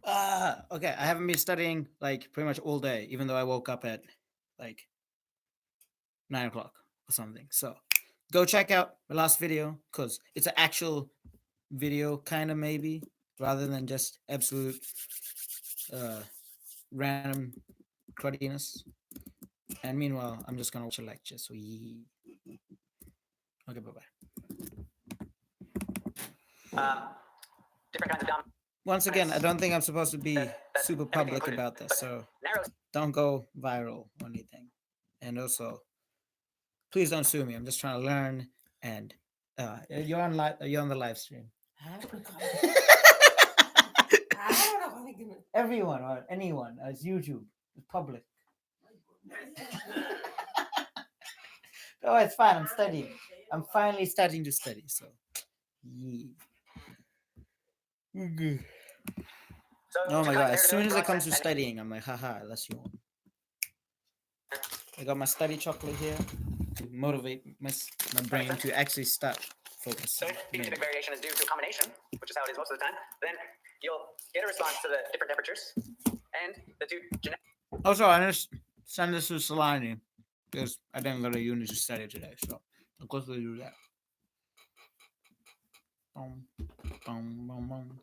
Okay. I haven't been studying like pretty much all day, even though I woke up at like 9 o'clock or something. So go check out my last video because it's an actual video, kind of maybe, rather than just absolute uh, random crudiness. And meanwhile, I'm just gonna watch a lecture. So okay, bye bye. Different kinds of dumb. Once again, I don't think I'm supposed to be super public about this, so don't go viral or anything. And also, please don't sue me. I'm just trying to learn. And you're on you're on the live stream. Everyone or anyone, it's YouTube, it's public. Oh, it's fine. I'm studying. I'm finally starting to study. So, yeah. Okay. Oh my god! As soon as it comes to studying, I'm like, haha, unless you want. I got my study chocolate here to motivate my brain to actually start focusing. So if phenotypic variation is due to a combination, which is how it is most of the time, then you'll get a response to the different temperatures and the two genetic. Also, I just send this to Salani because I didn't go to uni to study today, so I'll quickly do that. Boom, boom, boom, boom.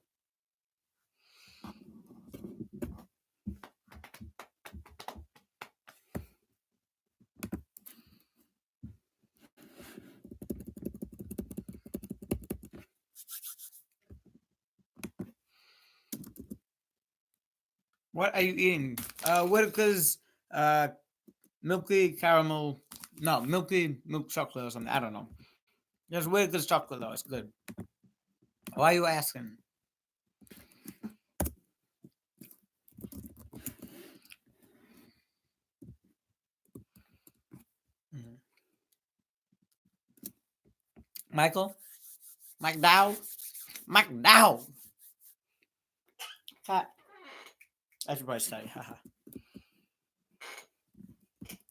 What are you eating? Whitaker's milky caramel. No, milky milk chocolate or something. I don't know. Just Whitaker's chocolate though. It's good. Why are you asking? Mhm. Michael? McDowell? McDowell! Cat. I should probably study. Haha.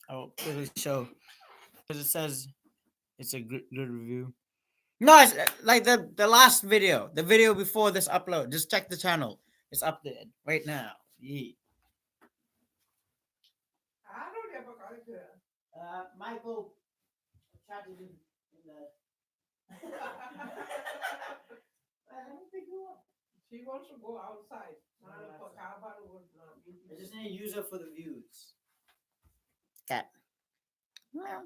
I'll quickly show. Because it says it's a good review. No, it's like the last video. The video before this upload. Just check the channel. It's updated right now. Yeah. Michael chatted in the. I don't think you want. She wants to go outside. I just need to use her for the views. Cat. Meow.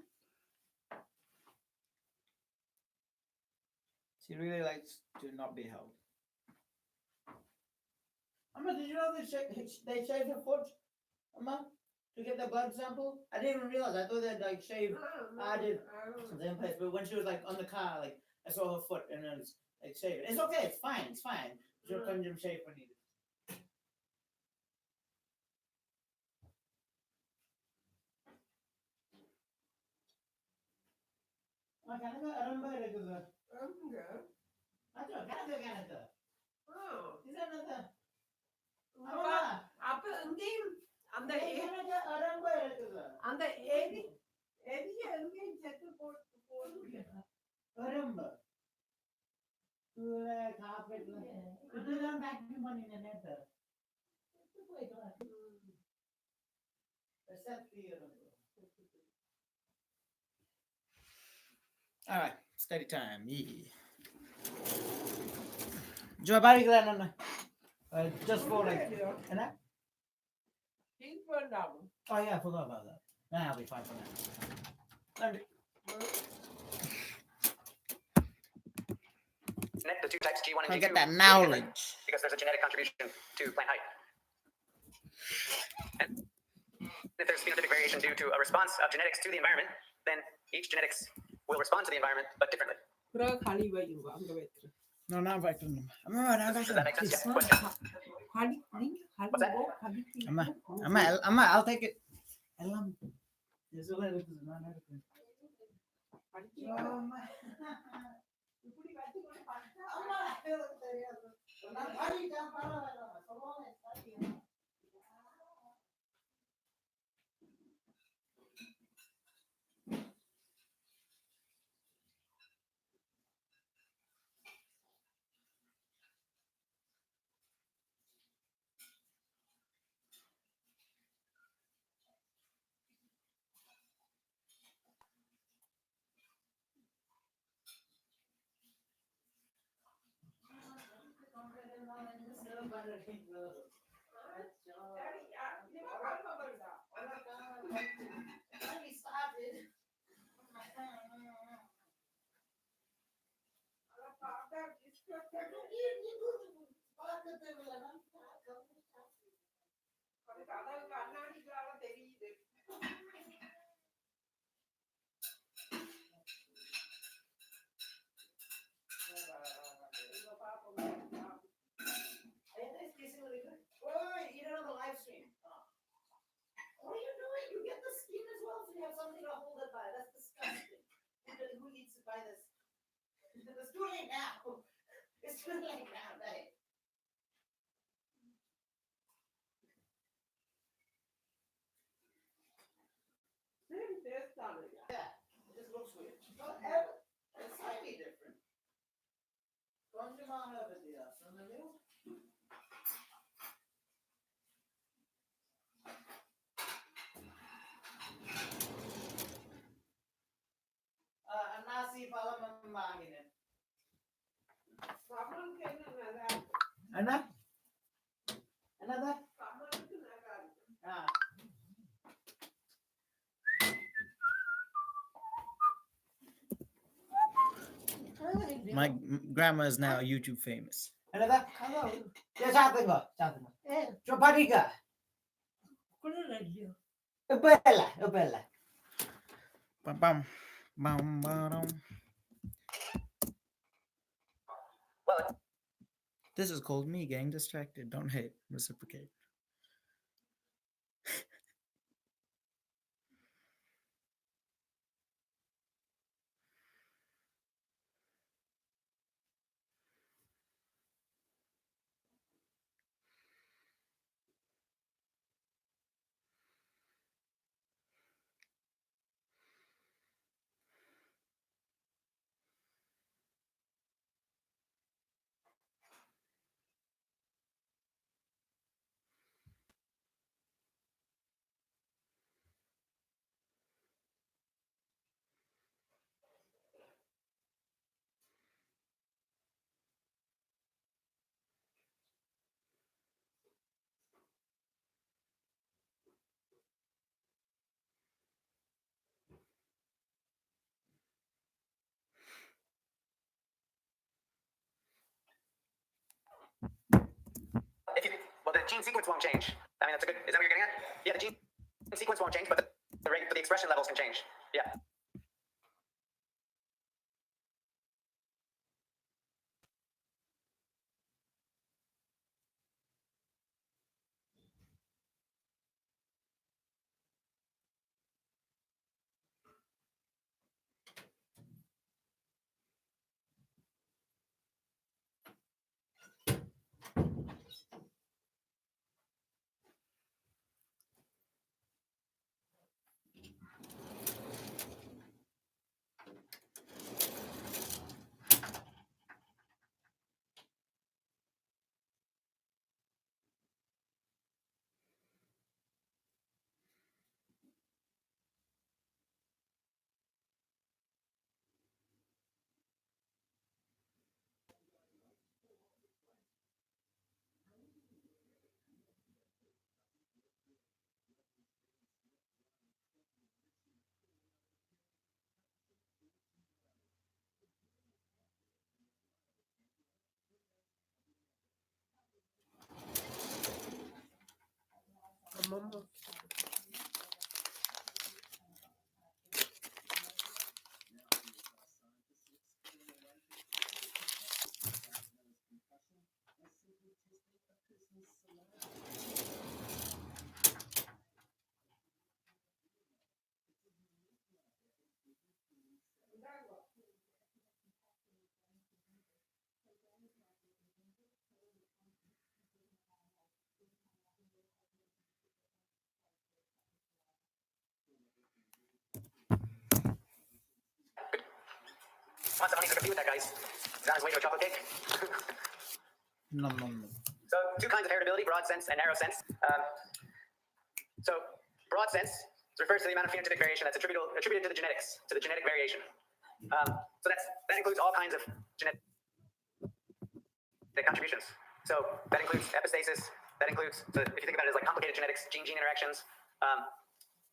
She really likes to not be held. Amma, did you know they shaved her foot? Amma, to get the blood sample? I didn't even realize. I thought they'd like shaved. I did same place, but when she was like on the car, like I saw her foot and then it's like shaved. It's okay. It's fine. It's fine. She'll come to shave when needed. அப்ப இங்கேயும் அந்த அந்த எரிய எங்கேயும் செத்து போட்டு காப்பேட்ல இதுதான் vacuum பண்ணின நேத்து All right, study time. Yeah. Cuma balik lah nana. Just for like, and that. He's burned out. Oh yeah, I forgot about that. Nah, I'll be fine for now. The two types G1 and G2. I get that knowledge because there's a genetic contribution to plant height. And if there's phenotypic variation due to a response of genetics to the environment, then each genetics will respond to the environment, but differently. No, not vacuum. I'm alright. Does that make sense? Yeah. Question. What's that? I'll take it. Anna? Another? Ah. My grandma is now YouTube famous. Another? Yeah, something go. Something go. Chopariga. Bella. Bella. Bam bam. Bam bam. Well, this is called me getting distracted. Don't hate. Reciprocate. Well, the gene sequence won't change. I mean, that's a good. Is that what you're getting at? Yeah, the gene sequence won't change, but the rate, but the expression levels can change. Yeah. Want some honey sugar tea with that, guys? Is on his way to a chocolate cake? No. So, two kinds of heritability, broad sense and narrow sense. So, broad sense refers to the amount of phenotypic variation that's attributed to the genetics, to the genetic variation. So that includes all kinds of genetic contributions. So that includes epistasis. That includes, so if you think about it as like complicated genetics, gene-gene interactions,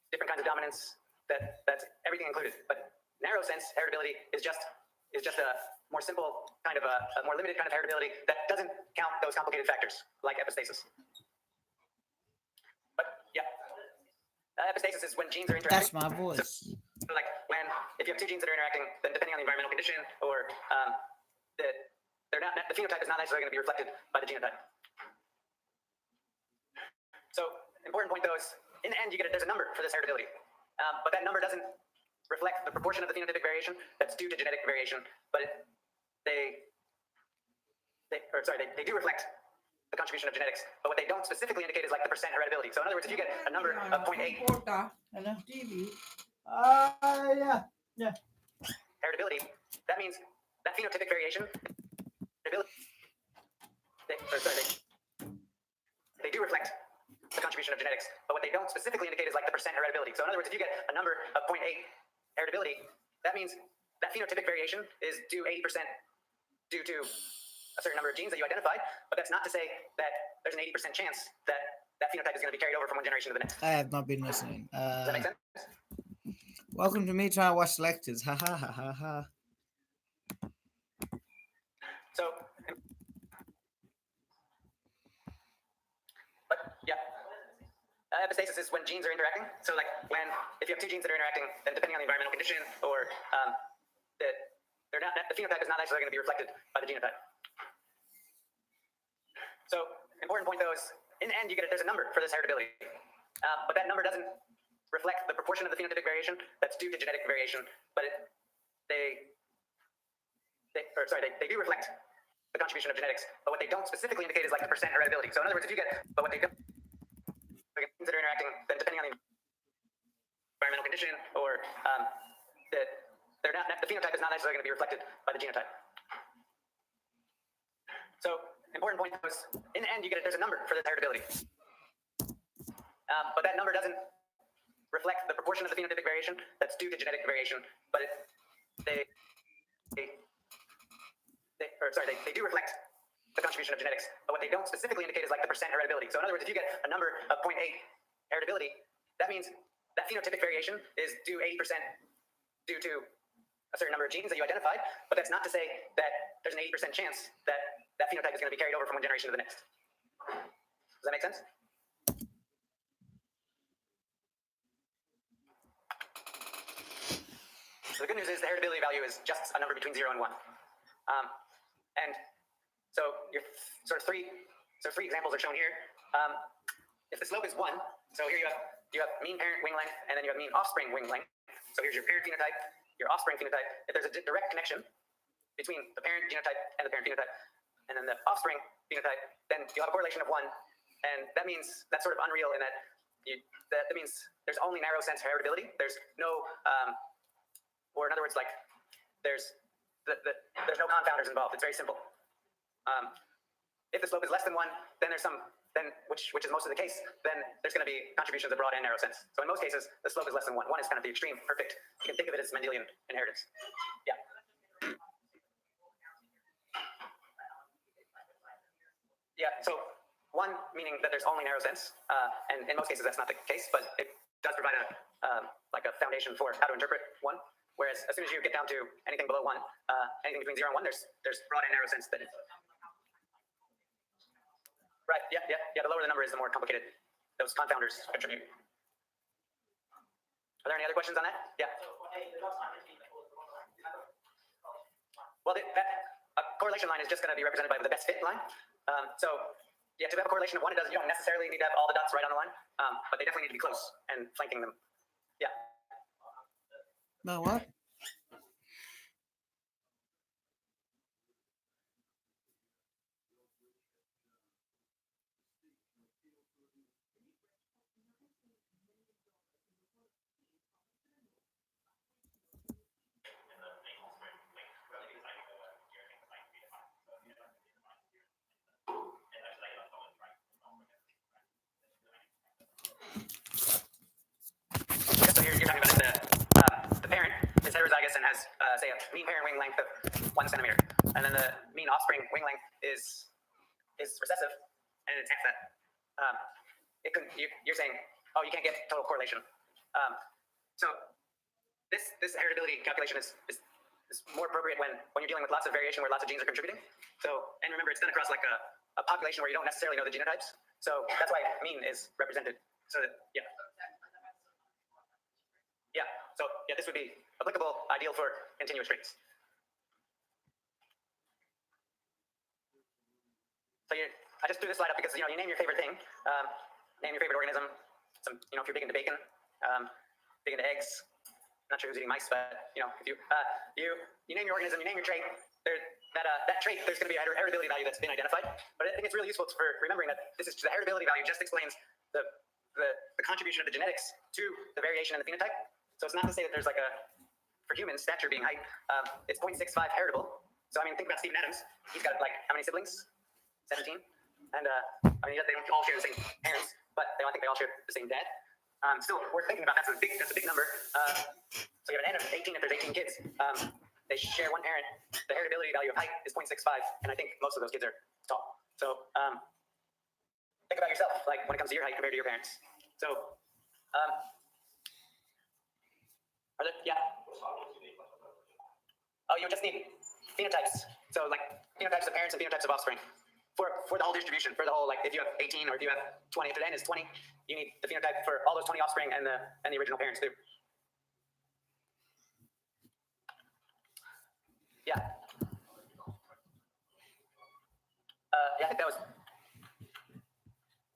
different kinds of dominance. That's everything included. But narrow sense heritability is just a more simple kind of a more limited kind of heritability that doesn't count those complicated factors like epistasis. But yeah, epistasis is when genes are interacting. That's my voice. So like when, if you have two genes that are interacting, then depending on the environmental condition or the phenotype is not necessarily going to be reflected by the genotype. So important point though is, in the end, there's a number for this heritability, but that number doesn't reflect the proportion of the phenotypic variation that's due to genetic variation, but they do reflect the contribution of genetics, but what they don't specifically indicate is like the percent heritability. So in other words, if you get a number of 0.8 Yeah. heritability, that means that phenotypic variation, they do reflect the contribution of genetics, but what they don't specifically indicate is like the percent heritability. So in other words, if you get a number of 0.8 heritability, that means that phenotypic variation is due 80% due to a certain number of genes that you identified, but that's not to say that there's an 80% chance that that phenotype is going to be carried over from one generation to the next. I have not been listening. Does that make sense? Welcome to me trying to watch lectures. Ha ha ha ha ha. So, but yeah, epistasis is when genes are interacting. So like when, if you have two genes that are interacting, then depending on the environmental condition or the phenotype is not necessarily going to be reflected by the genotype. So important point though is, in the end, there's a number for this heritability, but that number doesn't reflect the proportion of the phenotypic variation that's due to genetic variation, but they do reflect the contribution of genetics, but what they don't specifically indicate is like the percent heritability. So in other words, if you get, but what they don't, genes that are interacting, then depending on the environmental condition or the phenotype is not necessarily going to be reflected by the genotype. So important point is, in the end, there's a number for this heritability, but that number doesn't reflect the proportion of the phenotypic variation that's due to genetic variation, but they do reflect the contribution of genetics, but what they don't specifically indicate is like the percent heritability. So in other words, if you get a number of 0.8 heritability, that means that phenotypic variation is due 80% due to a certain number of genes that you identified, but that's not to say that there's an 80% chance that that phenotype is going to be carried over from one generation to the next. Does that make sense? So the good news is the heritability value is just a number between 0 and 1. And so your sort of three examples are shown here. If the slope is 1, so here you have mean parent wing length, and then you have mean offspring wing length. So here's your parent phenotype, your offspring phenotype. If there's a direct connection between the parent genotype and the parent phenotype, and then the offspring phenotype, then you'll have a correlation of 1, and that means that's sort of unreal in that that means there's only narrow sense heritability. There's no, or in other words, like there's no confounders involved. It's very simple. If the slope is less than 1, then which is most of the case, then there's going to be contributions of broad and narrow sense. So in most cases, the slope is less than 1. 1 is kind of the extreme perfect. You can think of it as Mendelian inheritance. Yeah. Yeah, so 1 meaning that there's only narrow sense, and in most cases that's not the case, but it does provide like a foundation for how to interpret 1. Whereas as soon as you get down to anything below 1, anything between 0 and 1, there's broad and narrow sense that right, yeah. The lower the number is, the more complicated those confounders contribute. Are there any other questions on that? Yeah. Well, a correlation line is just going to be represented by the best fit line. So yeah, to have a correlation of 1, you don't necessarily need to have all the dots right on the line, but they definitely need to be close and flanking them. Yeah. No, what? So here you're talking about the parent is heterozygous and has, say, a mean parent wing length of 1 centimeter. And then the mean offspring wing length is is recessive, and it's half that. You're saying, oh, you can't get total correlation. So this heritability calculation is more appropriate when you're dealing with lots of variation where lots of genes are contributing. So, and remember, it's done across like a population where you don't necessarily know the genotypes. So that's why mean is represented. So that, yeah. Yeah, so yeah, this would be applicable, ideal for continuous traits. So I just threw this slide up because you name your favorite thing, name your favorite organism. Some, if you're big into bacon, big into eggs. Not sure who's eating mice, but if you name your organism, you name your trait. That trait, there's going to be a heritability value that's been identified. But I think it's really useful for remembering that the heritability value just explains the contribution of the genetics to the variation in the phenotype. So it's not to say that there's like for humans, stature being height, it's 0.65 heritable. So I mean, think about Steven Adams. He's got like how many siblings? 17. And I mean, they don't all share the same parents, but I think they all share the same dad. Still, we're thinking about that's a big number. So you have an N of 18 if there's 18 kids. They share one parent. The heritability value of height is 0.65, and I think most of those kids are tall. So think about yourself, like when it comes to your height compared to your parents. So, yeah. Oh, you just need phenotypes. So like phenotypes of parents and phenotypes of offspring for the whole distribution, for the whole, like if you have 18 or if you have 20, if the N is 20, you need the phenotype for all those 20 offspring and the original parents too. Yeah. Yeah, I think that was. Well,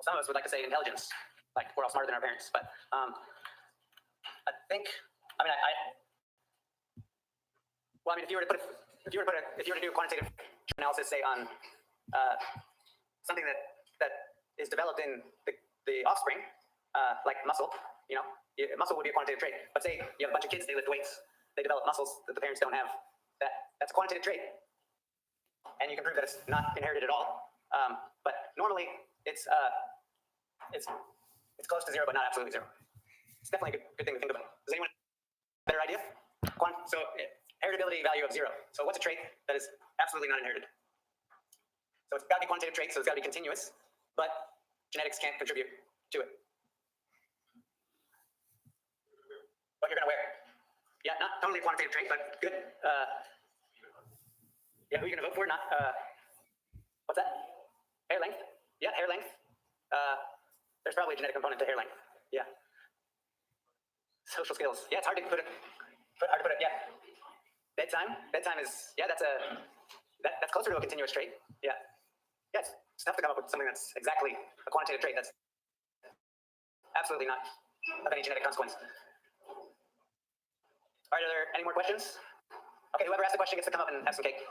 some of us would like to say intelligence, like we're all smarter than our parents, but I think. I mean, well, I mean, if you were to do quantitative analysis, say on something that is developed in the offspring, like muscle, muscle would be a quantitative trait. But say you have a bunch of kids, they lift weights, they develop muscles that the parents don't have. That's a quantitative trait, and you can prove that it's not inherited at all. But normally it's close to zero, but not absolutely zero. It's definitely a good thing to think about. Does anyone have a better idea? So heritability value of 0. So what's a trait that is absolutely not inherited? So it's got to be quantitative trait, so it's got to be continuous, but genetics can't contribute to it. What you're going to wear. Yeah, not totally a quantitative trait, but good. Yeah, who are you going to vote for? Not, what's that? Hair length? Yeah, hair length. There's probably a genetic component to hair length. Yeah. Social skills. Yeah, it's hard to put it, yeah. Bedtime is, yeah, that's closer to a continuous trait. Yeah. Yes, it's tough to come up with something that's exactly a quantitative trait that's absolutely not of any genetic consequence. All right, are there any more questions? Okay, whoever asked the question gets to come up and have some cake.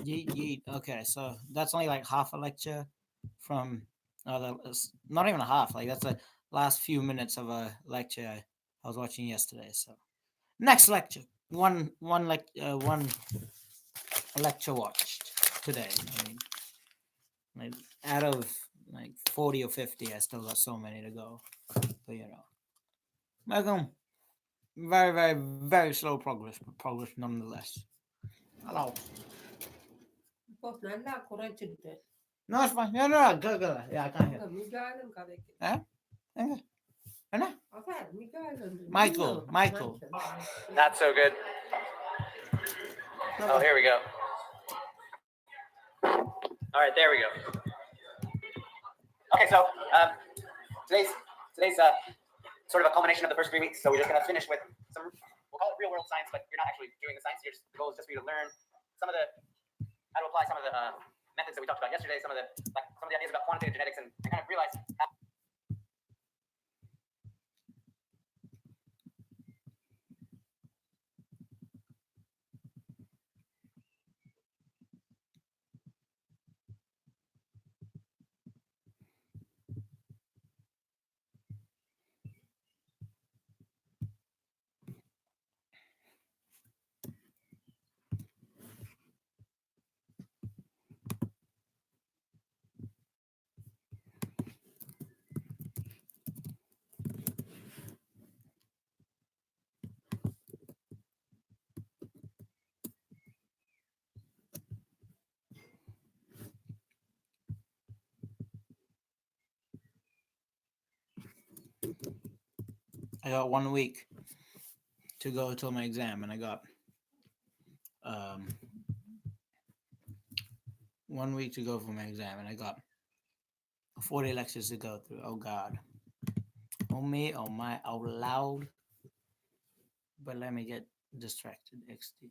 Yeet. Okay, so that's only like half a lecture from, not even a half, like that's the last few minutes of a lecture I was watching yesterday. So next lecture, one lecture watched today. I mean, like out of like 40 or 50, I still got so many to go. But welcome. Very, very, very slow progress, but progress nonetheless. Hello. No, it's fine. No, go. Yeah, I can't hear. Michael. Not so good. Oh, here we go. All right, there we go. Okay, so today's sort of a culmination of the first 3 weeks. So we're just going to finish with some, we'll call it real world science, but you're not actually doing the science. The goal is just for you to learn how to apply some of the methods that we talked about yesterday, some of the ideas about quantitative genetics, and kind of realize how I got 1 week to go till my exam, and I got 1 week to go for my exam, and I got 40 lectures to go through. Oh God. Oh me, oh my, out loud. But let me get distracted. XD.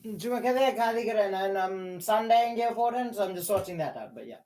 Cuma kada kali keren and Sunday in important, so I'm just sorting that out. But yeah.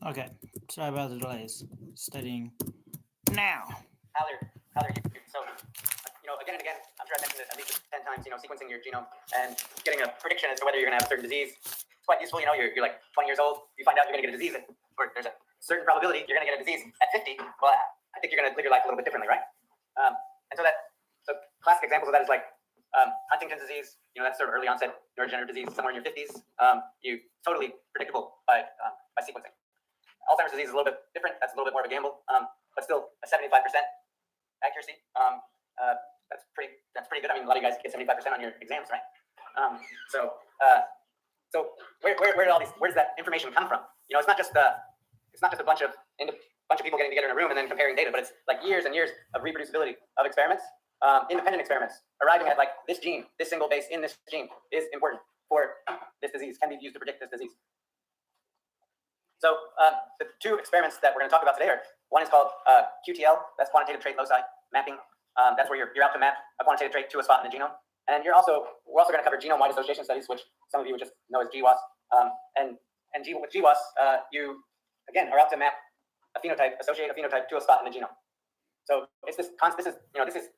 Okay, sorry about the delays. Studying now. How they're used. So, again and again, I'm sure I mentioned it at least 10 times, sequencing your genome and getting a prediction as to whether you're going to have a certain disease. It's quite useful. You're like 20 years old, you find out you're going to get a disease, or there's a certain probability you're going to get a disease at 50. Well, I think you're going to live your life a little bit differently, right? And so classic examples of that is like Huntington's disease. That's sort of early onset neurodegenerative disease, somewhere in your 50s. You totally predictable by sequencing. Alzheimer's disease is a little bit different. That's a little bit more of a gamble, but still a 75% accuracy. That's pretty good. I mean, a lot of you guys get 75% on your exams, right? So where does that information come from? It's not just a bunch of people getting together in a room and then comparing data, but it's like years and years of reproducibility of experiments, independent experiments, arriving at like this gene, this single base in this gene is important for this disease, can be used to predict this disease. So the two experiments that we're going to talk about today are, one is called QTL, that's quantitative trait loci mapping. That's where you're out to map a quantitative trait to a spot in the genome. And we're also going to cover genome-wide association studies, which some of you would just know as GWAS. With GWAS, you again are out to map a phenotype, associate a phenotype to a spot in the genome. So it's this is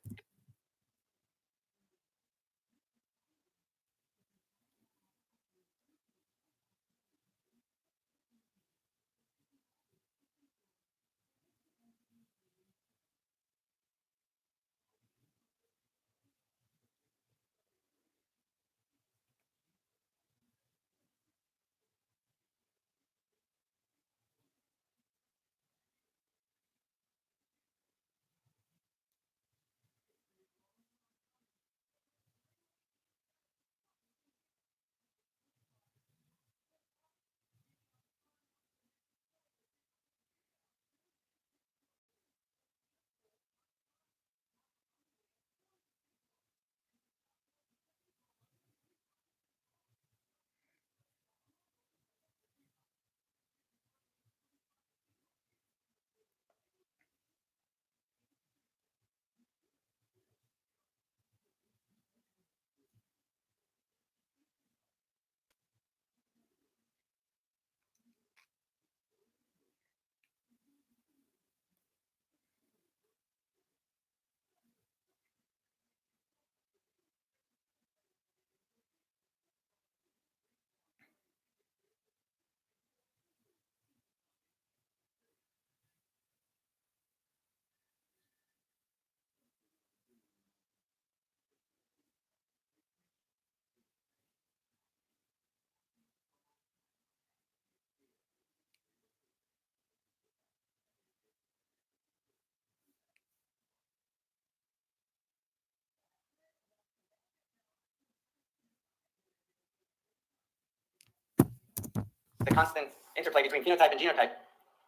the constant interplay between phenotype and genotype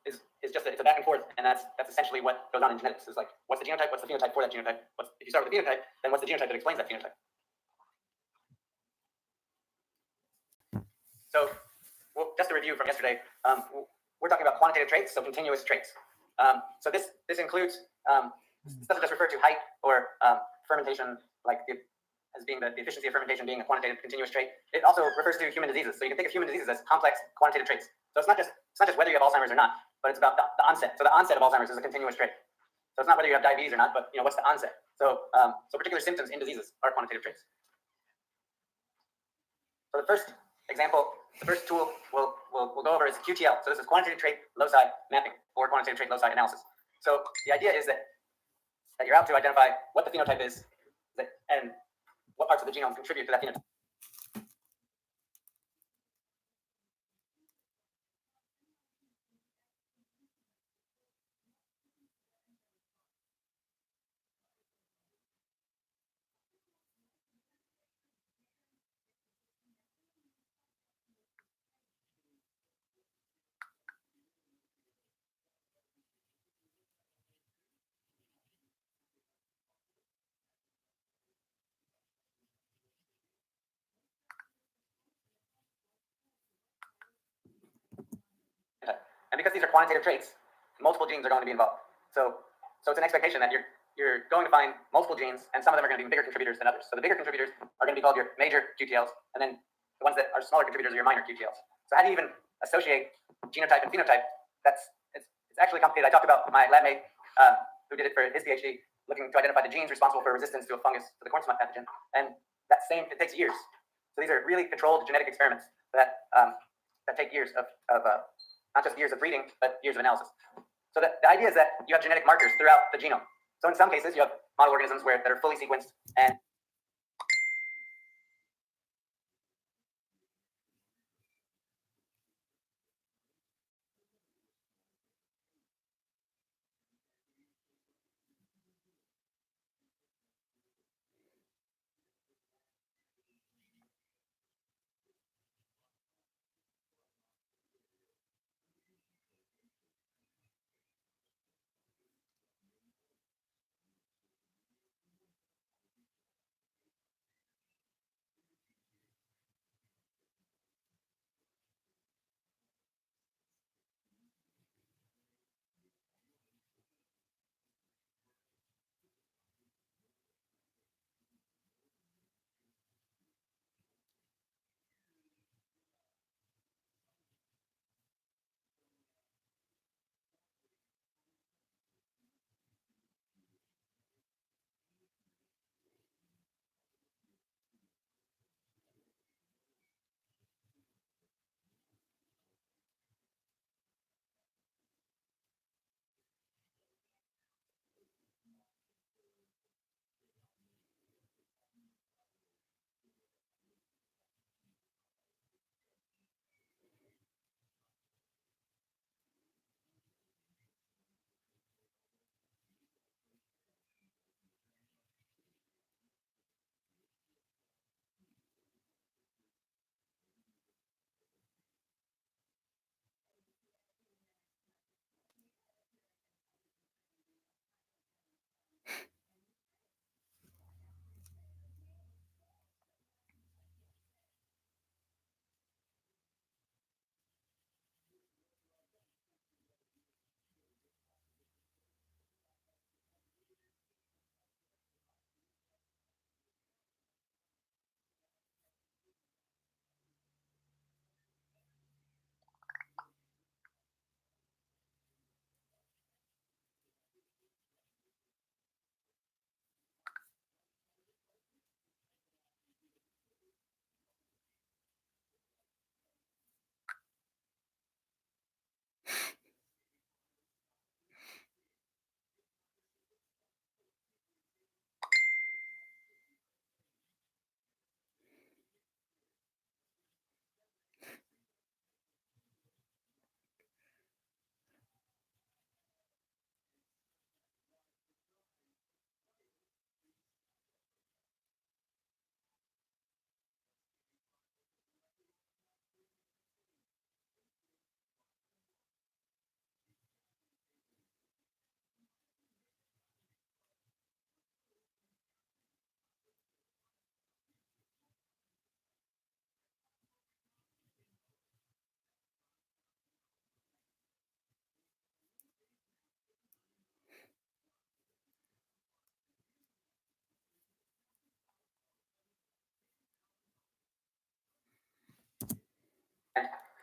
is just it's a back and forth, and that's essentially what goes on in genetics. Is like, what's the genotype? What's the phenotype for that genotype? If you start with the phenotype, then what's the genotype that explains that phenotype? So, just a review from yesterday. We're talking about quantitative traits, so continuous traits. So this includes this doesn't just refer to height or fermentation, like as being the efficiency of fermentation being a quantitative continuous trait. It also refers to human diseases. So you can think of human diseases as complex quantitative traits. So it's not just whether you have Alzheimer's or not, but it's about the onset. So the onset of Alzheimer's is a continuous trait. So it's not whether you have diabetes or not, but what's the onset. So particular symptoms in diseases are quantitative traits. So the first example, the first tool we'll go over is QTL. So this is quantitative trait loci mapping or quantitative trait loci analysis. So the idea is that you're out to identify what the phenotype is and what parts of the genome contribute to that phenotype. And because these are quantitative traits, multiple genes are going to be involved. So it's an expectation that you're going to find multiple genes, and some of them are going to be bigger contributors than others. So the bigger contributors are going to be called your major QTLs, and then the ones that are smaller contributors are your minor QTLs. So how do you even associate genotype and phenotype? It's actually complicated. I talked about my lab mate who did it for his PhD, looking to identify the genes responsible for resistance to a fungus, to the corn smut pathogen, and it takes years. So these are really controlled genetic experiments that take years of not just years of reading, but years of analysis. So the idea is that you have genetic markers throughout the genome. So in some cases, you have model organisms that are fully sequenced, and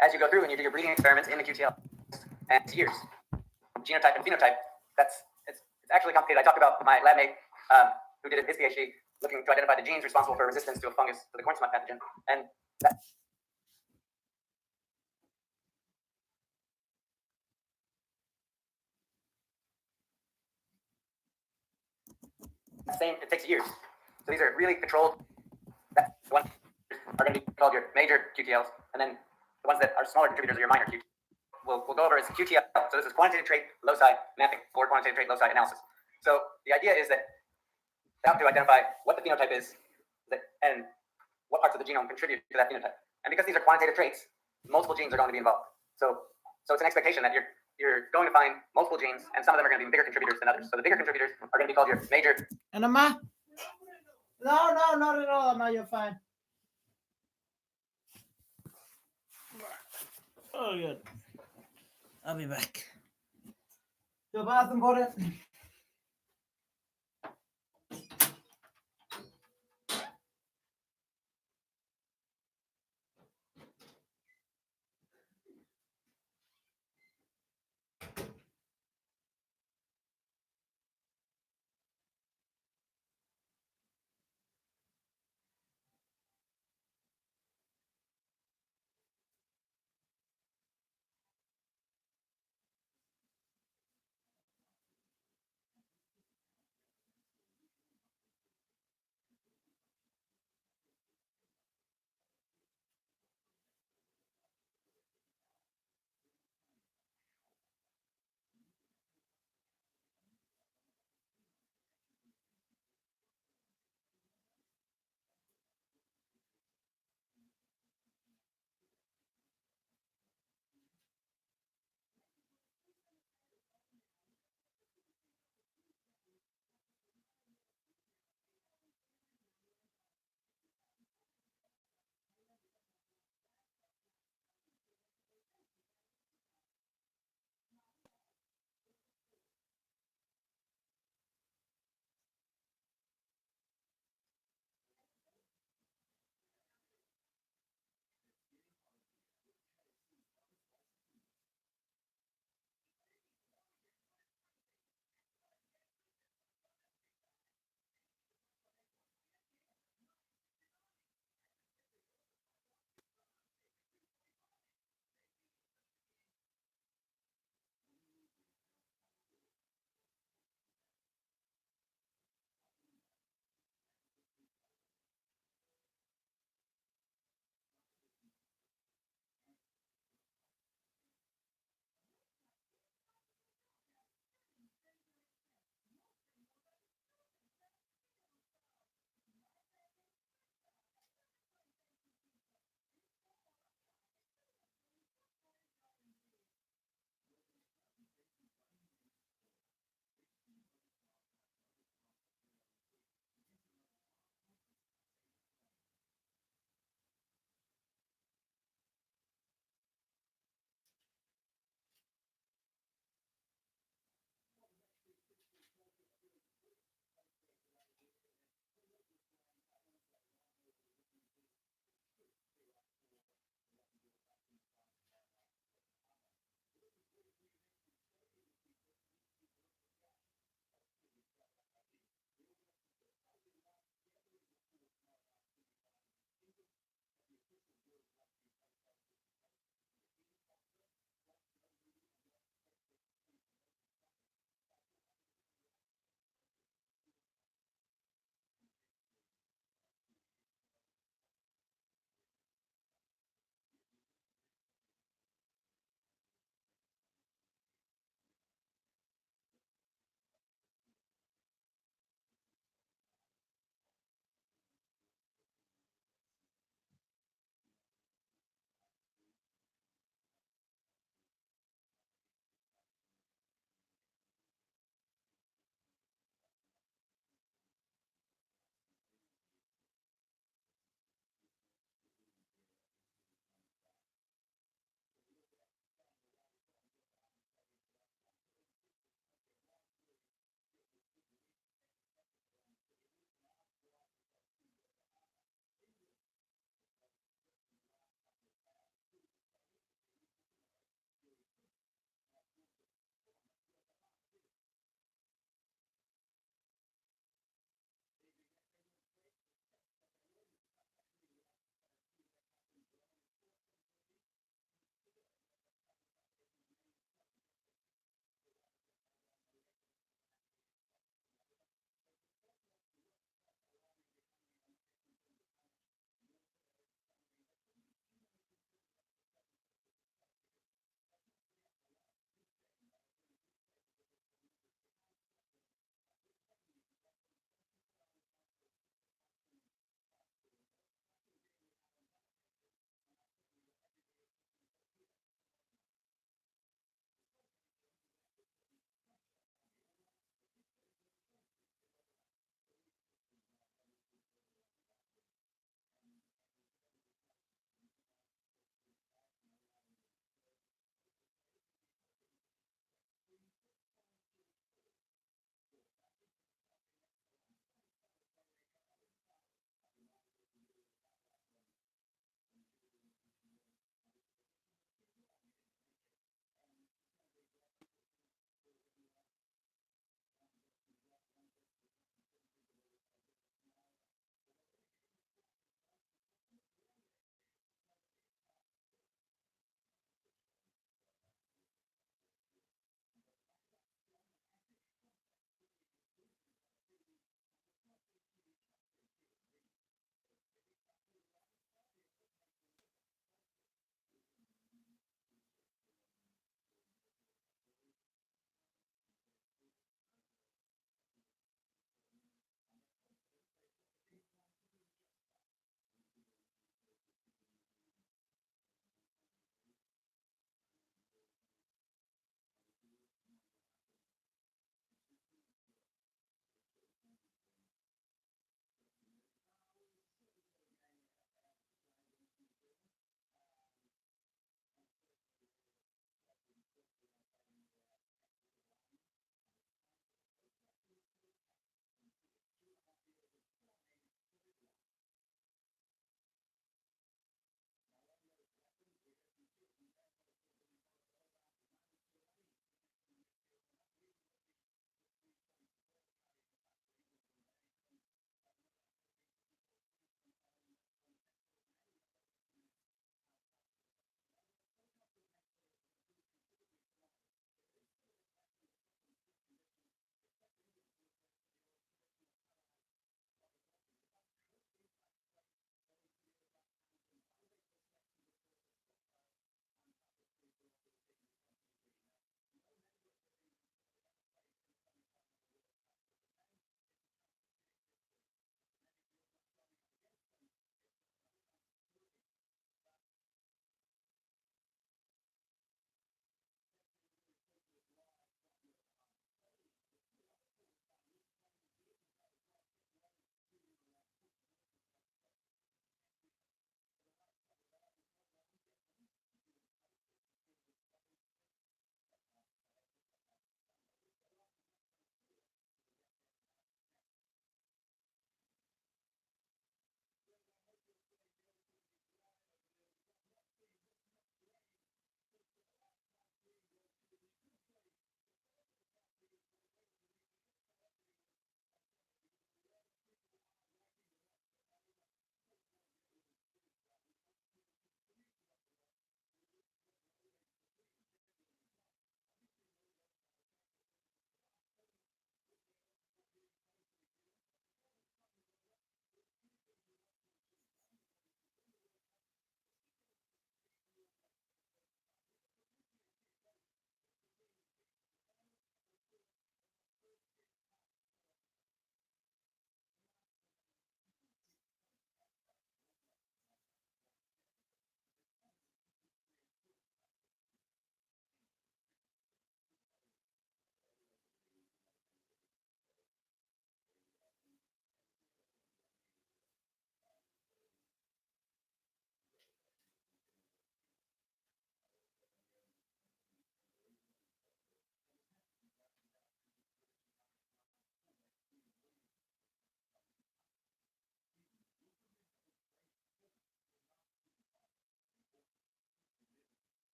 as you go through and you do your breeding experiments in the QTL, and it's years, genotype and phenotype. It's actually complicated. I talked about my lab mate who did his PhD looking to identify the genes responsible for resistance to a fungus, to the corn smut pathogen, and that. Same, it takes years. So these are really controlled. That ones are going to be called your major QTLs, and then the ones that are smaller contributors are your minor QTLs. We'll go over is QTL. So this is quantitative trait loci mapping or quantitative trait loci analysis. So the idea is that they have to identify what the phenotype is and what parts of the genome contribute to that phenotype. And because these are quantitative traits, multiple genes are going to be involved. So it's an expectation that you're going to find multiple genes, and some of them are going to be bigger contributors than others. So the bigger contributors are going to be called your major. And Amma? No, not at all, Amma. You're fine. Oh, good. I'll be back. Your bath important.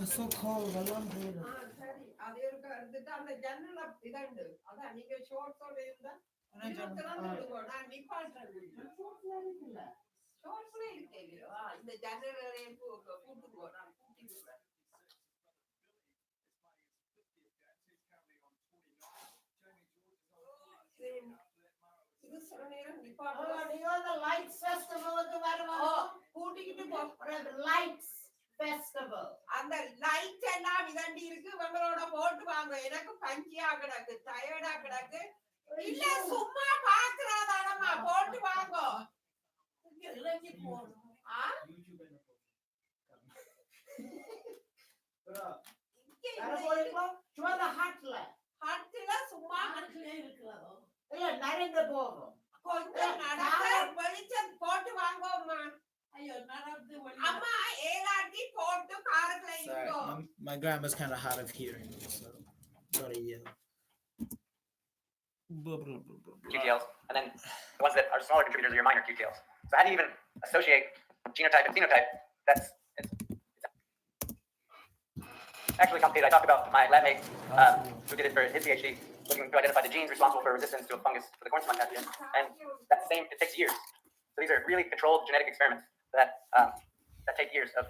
It's so cold. I love it. சரி அது இருக்க எடுத்துட்டு அந்த ஜன்னல இதண்டு அதான் நீங்க ஷோர்ட்ஸோட இருந்தா திறந்து விடுங்க நான் நிப்பாட்டுறேன் ஷோர்ட்ஸ்ல இருக்கேன் இந்த ஜன்னலையும் கூட்டுக்கோ நான் கூட்டி விடுறேன் இது சில நேரம் நிப்பாட்டுறேன் நீங்க அந்த லைட்ஸ் ஃபெஸ்டிவலுக்கு வரணும் கூட்டிக்கிட்டு போ லைட்ஸ் ஃபெஸ்டிவல் அந்த லைட் எல்லாம் இதண்டி இருக்கு இவங்களோட போட்டு வாங்க எனக்கு பஞ்சியா கிடக்கு டயர்டா கிடக்கு இல்ல சும்மா பாக்குறாதானம்மா போட்டு வாங்க இறங்கி போகணும் சும்மா ஹாட்ல சும்மா இருக்கிறதோ இல்ல நடந்து போகும் கொஞ்சம் நடக்க வெளிச்சம் போட்டு வாங்கம்மா ஐயோ நடந்து அம்மா ஏலாட்டி போட்டு காருக்குள்ள Sorry, இருக்கோ my grandma's kind of hard of hearing, so gotta yell. QTLs, and then the ones that are smaller contributors are your minor QTLs. So how do you even associate genotype and phenotype? It's actually complicated. I talked about my lab mate who did it for his PhD, looking to identify the genes responsible for resistance to a fungus for the corn smut pathogen, and that's the same. It takes years. So these are really controlled genetic experiments that take years of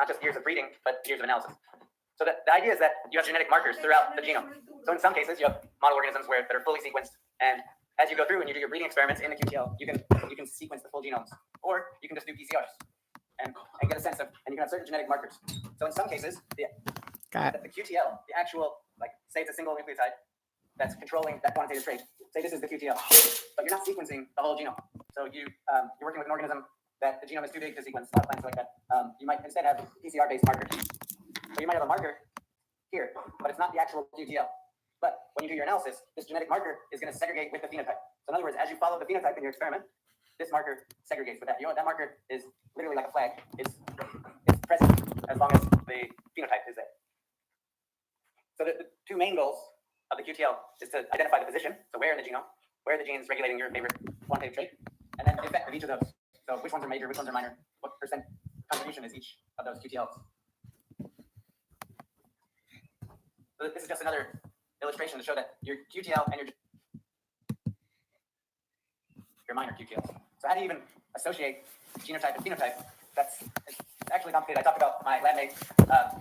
not just years of breeding, but years of analysis. So the idea is that you have genetic markers throughout the genome. So in some cases, you have model organisms that are fully sequenced, and as you go through and you do your breeding experiments in the QTL, you can sequence the full genomes, or you can just do PCRs and get a sense of, and you can have certain genetic markers. So in some cases, the QTL, the actual, like say it's a single nucleotide that's controlling that quantitative trait. Say this is the QTL, but you're not sequencing the whole genome. So you're working with an organism that the genome is too big to sequence. A lot of plants like that. You might instead have PCR-based markers. So you might have a marker here, but it's not the actual QTL. But when you do your analysis, this genetic marker is going to segregate with the phenotype. So in other words, as you follow the phenotype in your experiment, this marker segregates with that. You know what? That marker is literally like a flag. It's present as long as the phenotype is there. So the two main goals of the QTL is to identify the position, so where in the genome, where are the genes regulating your favorite quantitative trait, and then the effect of each of those. So which ones are major, which ones are minor, what percent contribution is each of those QTLs. So this is just another illustration to show that your QTL and your minor QTLs. So how do you even associate genotype and phenotype? It's actually complicated. I talked about my lab mate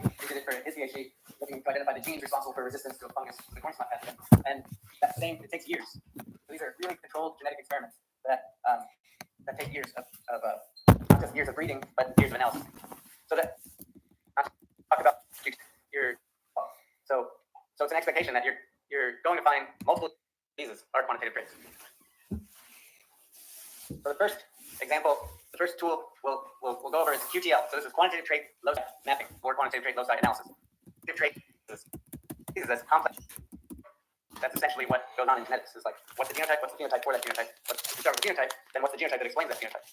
who did it for his PhD, looking to identify the genes responsible for resistance to a fungus for the corn smut pathogen, and that's the same. It takes years. So these are really controlled genetic experiments that take years of not just years of breeding, but years of analysis. So that I'll talk about your so it's an expectation that you're going to find multiple diseases are quantitative traits. So the first example, the first tool we'll go over is QTL. So this is quantitative trait loci mapping or quantitative trait loci analysis. Trait is as complex. That's essentially what goes on in genetics. Is like what's the genotype, what's the phenotype for that genotype. If you start with the phenotype, then what's the genotype that explains that phenotype.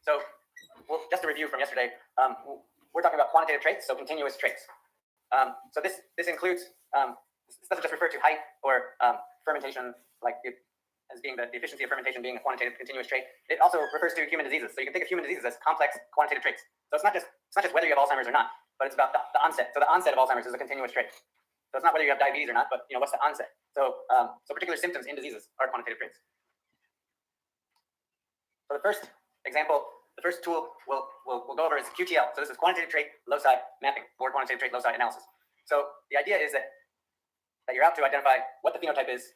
So, well, just a review from yesterday. We're talking about quantitative traits, so continuous traits. So this includes this doesn't just refer to height or fermentation, like as being the efficiency of fermentation being a quantitative continuous trait. It also refers to human diseases. So you can think of human diseases as complex quantitative traits. So it's not just whether you have Alzheimer's or not, but it's about the onset. So the onset of Alzheimer's is a continuous trait. So it's not whether you have diabetes or not, but what's the onset. So particular symptoms in diseases are quantitative traits. So the first example. The first tool we'll go over is QTL. So this is quantitative trait loci mapping or quantitative trait loci analysis. So the idea is that you're out to identify what the phenotype is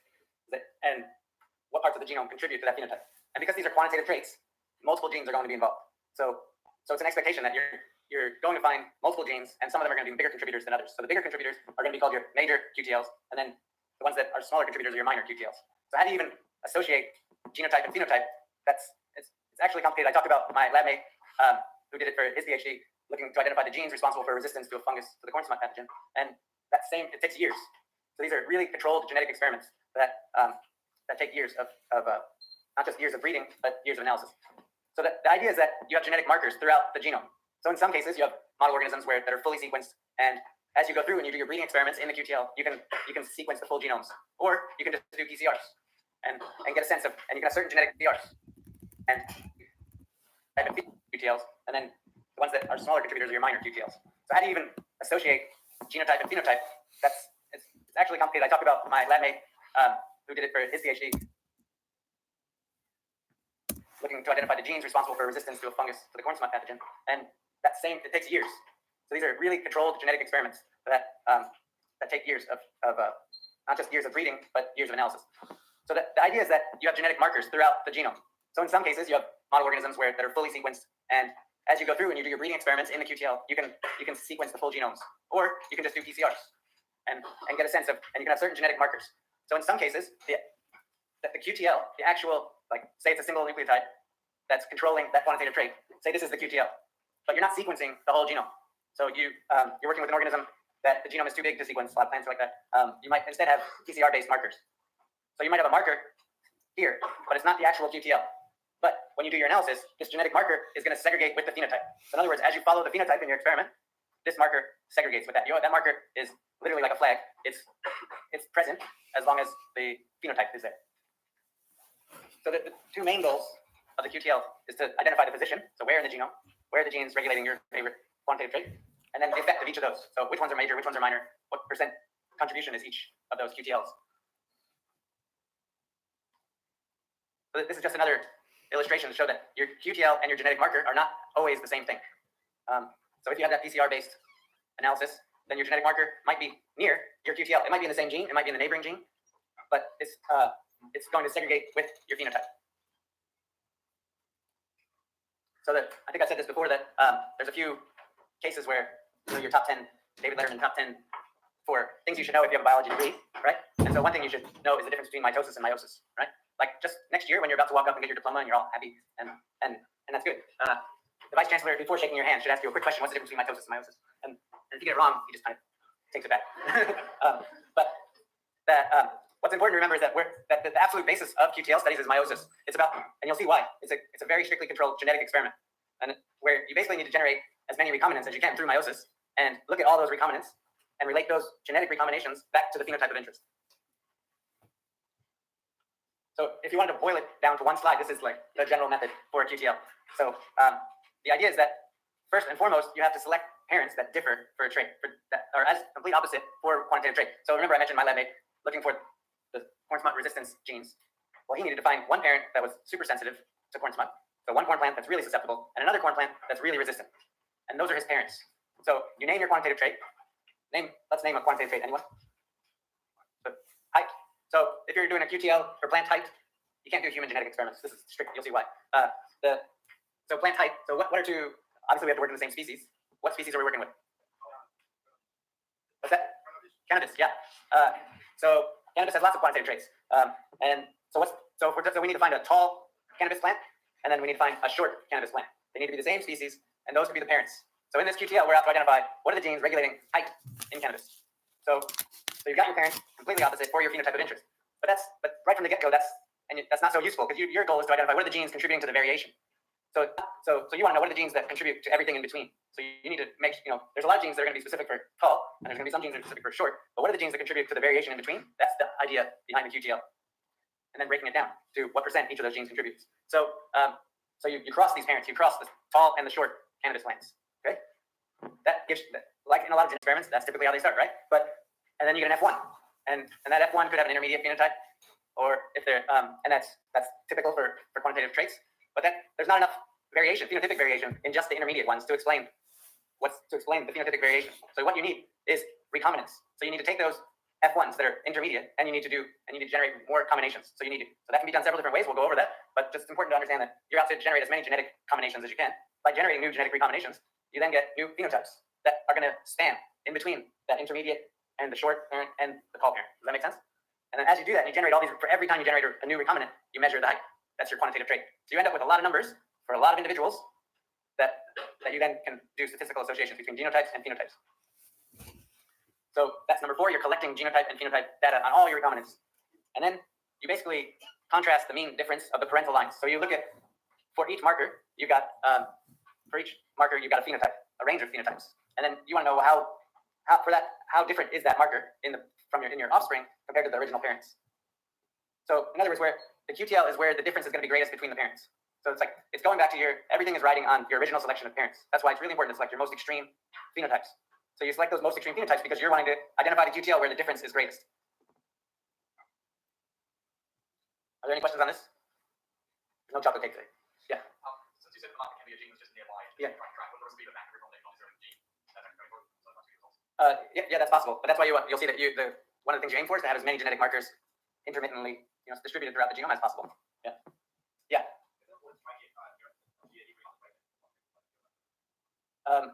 and what parts of the genome contribute to that phenotype. And because these are quantitative traits, multiple genes are going to be involved. So it's an expectation that you're going to find multiple genes, and some of them are going to be bigger contributors than others. So the bigger contributors are going to be called your major QTLs, and then the ones that are smaller contributors are your minor QTLs. So how do you even associate genotype and phenotype? It's actually complicated. I talked about my lab mate who did it for his PhD, looking to identify the genes responsible for resistance to a fungus for the corn smut pathogen, and that's the same. It takes years. So these are really controlled genetic experiments that take years of not just years of breeding, but years of analysis. So the idea is that you have genetic markers throughout the genome. So in some cases, you have model organisms that are fully sequenced, and as you go through and you do your breeding experiments in the QTL, you can sequence the full genomes, or you can just do PCRs and get a sense of, and you can have certain genetic PCRs. And QTLs, and then the ones that are smaller contributors are your minor QTLs. So how do you even associate genotype and phenotype? It's actually complicated. I talked about my lab mate who did it for his PhD, looking to identify the genes responsible for resistance to a fungus for the corn smut pathogen, and it takes years. So these are really controlled genetic experiments that take years of not just years of breeding, but years of analysis. So the idea is that you have genetic markers throughout the genome. So in some cases, you have model organisms that are fully sequenced, and as you go through and you do your breeding experiments in the QTL, you can sequence the full genomes, or you can just do PCRs and get a sense of, and you can have certain genetic markers. So in some cases, the QTL, the actual, like say it's a single nucleotide that's controlling that quantitative trait. Say this is the QTL, but you're not sequencing the whole genome. So you're working with an organism that the genome is too big to sequence. A lot of plants are like that. You might instead have PCR-based markers. So you might have a marker here, but it's not the actual QTL. But when you do your analysis, this genetic marker is going to segregate with the phenotype. So in other words, as you follow the phenotype in your experiment, this marker segregates with that. That marker is literally like a flag. It's present as long as the phenotype is there. So the two main goals of the QTL is to identify the position, so where in the genome, where are the genes regulating your favorite quantitative trait, and then the effect of each of those. So which ones are major, which ones are minor, what percent contribution is each of those QTLs. So this is just another illustration to show that your QTL and your genetic marker are not always the same thing. So if you have that PCR-based analysis, then your genetic marker might be near your QTL. It might be in the same gene, it might be in the neighboring gene, but it's going to segregate with your phenotype. So I think I said this before, that there's a few cases where your top 10, David Letterman top 10 for things you should know if you have a biology degree, right? And so one thing you should know is the difference between mitosis and meiosis, right? Like just next year when you're about to walk up and get your diploma and you're all happy and that's good. The vice chancellor, before shaking your hand, should ask you a quick question: what's the difference between mitosis and meiosis? And if you get it wrong, he just kind of takes it back. What's important to remember is that the absolute basis of QTL studies is meiosis. It's about, and you'll see why. It's a very strictly controlled genetic experiment, and where you basically need to generate as many recombinants as you can through meiosis, and look at all those recombinants and relate those genetic recombinations back to the phenotype of interest. So if you wanted to boil it down to one slide, this is like the general method for a QTL. So the idea is that first and foremost, you have to select parents that differ for a trait, that are as complete opposite for quantitative trait. So remember I mentioned my lab mate looking for the corn smut resistance genes. Well, he needed to find one parent that was super sensitive to corn smut, so one corn plant that's really susceptible, and another corn plant that's really resistant. And those are his parents. So you name your quantitative trait. Let's name a quantitative trait. Anyone? Height. So if you're doing a QTL for plant height, you can't do human genetic experiments. This is strict. You'll see why. So plant height. So what are two? Obviously, we have to work in the same species. What species are we working with? What's that? Cannabis. Yeah. So cannabis has lots of quantitative traits. And so we need to find a tall cannabis plant, and then we need to find a short cannabis plant. They need to be the same species, and those would be the parents. So in this QTL, we're out to identify what are the genes regulating height in cannabis. So you've got your parents completely opposite for your phenotype of interest. But right from the get-go, that's not so useful, because your goal is to identify what are the genes contributing to the variation. So you want to know what are the genes that contribute to everything in between. So you need to make, there's a lot of genes that are going to be specific for tall, and there's going to be some genes that are specific for short. But what are the genes that contribute to the variation in between? That's the idea behind the QTL. And then breaking it down to what percent each of those genes contributes. So you cross these parents, you cross the tall and the short cannabis plants. Okay, that gives, like in a lot of experiments, that's typically how they start, right? And then you get an F1, and that F1 could have an intermediate phenotype, or if they're and that's typical for quantitative traits. But then there's not enough variation, phenotypic variation, in just the intermediate ones to explain the phenotypic variation. So what you need is recombinants. So you need to take those F1s that are intermediate, and you need to generate more combinations. So that can be done several different ways. We'll go over that, but just important to understand that you're out to generate as many genetic combinations as you can. By generating new genetic recombinations, you then get new phenotypes that are going to span in between that intermediate and the short parent and the tall parent. Does that make sense? And then as you do that, and you generate all these, for every time you generate a new recombinant, you measure the height. That's your quantitative trait. So you end up with a lot of numbers for a lot of individuals that you then can do statistical associations between genotypes and phenotypes. So that's number 4. You're collecting genotype and phenotype data on all your recombinants. And then you basically contrast the mean difference of the parental lines. So you look at, for each marker, you've got a phenotype, a range of phenotypes. And then you want to know how different is that marker in your offspring compared to the original parents. So in other words, where the QTL is where the difference is going to be greatest between the parents. So it's like, it's going back to everything is riding on your original selection of parents. That's why it's really important to select your most extreme phenotypes. So you select those most extreme phenotypes because you're wanting to identify the QTL where the difference is greatest. Are there any questions on this? There's no chocolate cake today. Yeah. Since you said the marker can be a gene that's just nearby, Yeah. trying to track what the speed of that recombination on its own gene. That's actually very important. So that's useful. Yeah, that's possible. But that's why you'll see that one of the things you aim for is to have as many genetic markers intermittently, distributed throughout the genome as possible. Yeah. Yeah.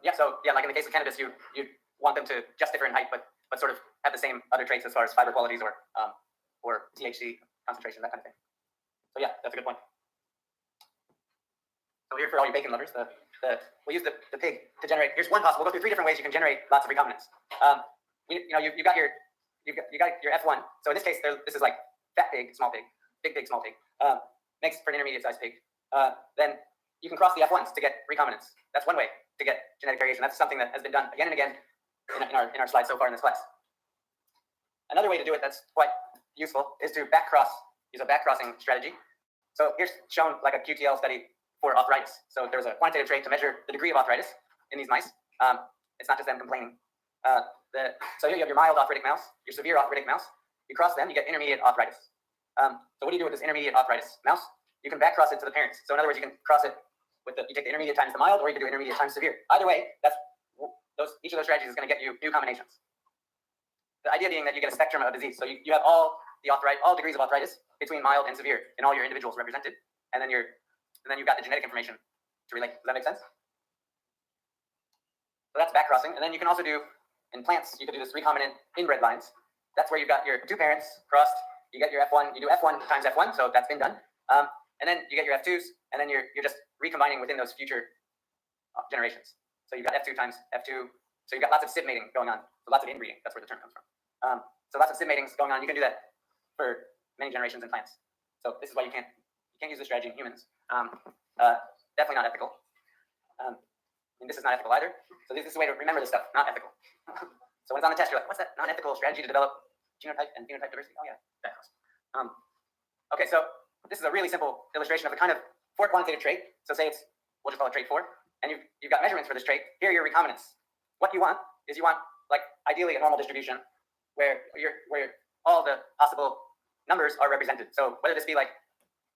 Yeah. So yeah, like in the case of cannabis, you want them to just differ in height, but sort of have the same other traits as far as fiber qualities or THC concentration, that kind of thing. So yeah, that's a good point. So here for all you bacon lovers, we'll use the pig to generate. Here's one possible. We'll go through 3 different ways you can generate lots of recombinants. You got your F1. So in this case, this is like fat pig, small pig, big pig, small pig. Makes for an intermediate sized pig. Then you can cross the F1s to get recombinants. That's one way to get genetic variation. That's something that has been done again and again in our slides so far in this class. Another way to do it that's quite useful is to use a backcrossing strategy. So here's shown like a QTL study for arthritis. So there was a quantitative trait to measure the degree of arthritis in these mice. It's not just them complaining. So here you have your mild arthritic mouse, your severe arthritic mouse. You cross them, you get intermediate arthritis. So what do you do with this intermediate arthritis mouse? You can backcross it to the parents. So in other words, you can cross it you take the intermediate times the mild, or you can do intermediate times severe. Either way, each of those strategies is going to get you new combinations. The idea being that you get a spectrum of disease. So you have all degrees of arthritis between mild and severe in all your individuals represented, and then you've got the genetic information to relate. Does that make sense? So that's backcrossing, and then you can also do in plants. You could do this recombinant inbred lines. That's where you've got your 2 parents crossed. You get your F1. You do F1 times F1, so that's been done. And then you get your F2s, and then you're just recombining within those future generations. So you've got F2 times F2. So you've got lots of SIB mating going on. So lots of inbreeding. That's where the term comes from. So lots of SIB matings going on. You can do that for many generations in plants. So this is why you can't use this strategy in humans. Definitely not ethical. And this is not ethical either. So this is a way to remember this stuff. Not ethical. So when it's on the test, you're like, what's that non-ethical strategy to develop genotype and phenotype diversity? Oh yeah, that goes. Okay, so this is a really simple illustration of the kind of for quantitative trait. So say we'll just call it trait 4, and you've got measurements for this trait. Here are your recombinants. What you want is like ideally a normal distribution where all the possible numbers are represented. So whether this be like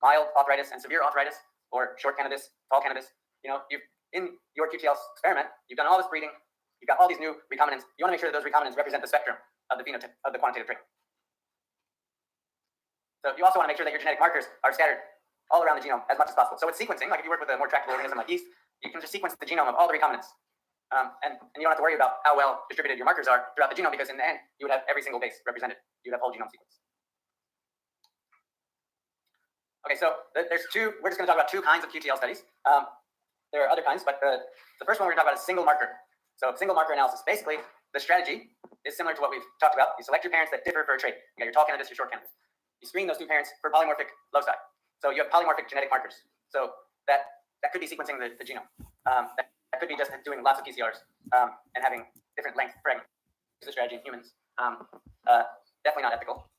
mild arthritis and severe arthritis, or short cannabis, tall cannabis, in your QTL experiment, you've done all this breeding, you've got all these new recombinants. You want to make sure that those recombinants represent the spectrum of the phenotype of the quantitative trait. So you also want to make sure that your genetic markers are scattered all around the genome as much as possible. So with sequencing, like if you work with a more tractable organism like yeast, you can just sequence the genome of all the recombinants. And you don't have to worry about how well distributed your markers are throughout the genome, because in the end, you would have every single base represented. You would have whole genome sequence. Okay, so we're just going to talk about 2 kinds of QTL studies. There are other kinds, but the first one we're going to talk about is single marker. So single marker analysis. Basically, the strategy is similar to what we've talked about. You select your parents that differ for a trait. You got your tall cannabis, your short cannabis. You screen those 2 parents for polymorphic loci. So you have polymorphic genetic markers. So that could be sequencing the genome. That could be just doing lots of PCRs and having different length fragments. This is a strategy in humans. Definitely not ethical.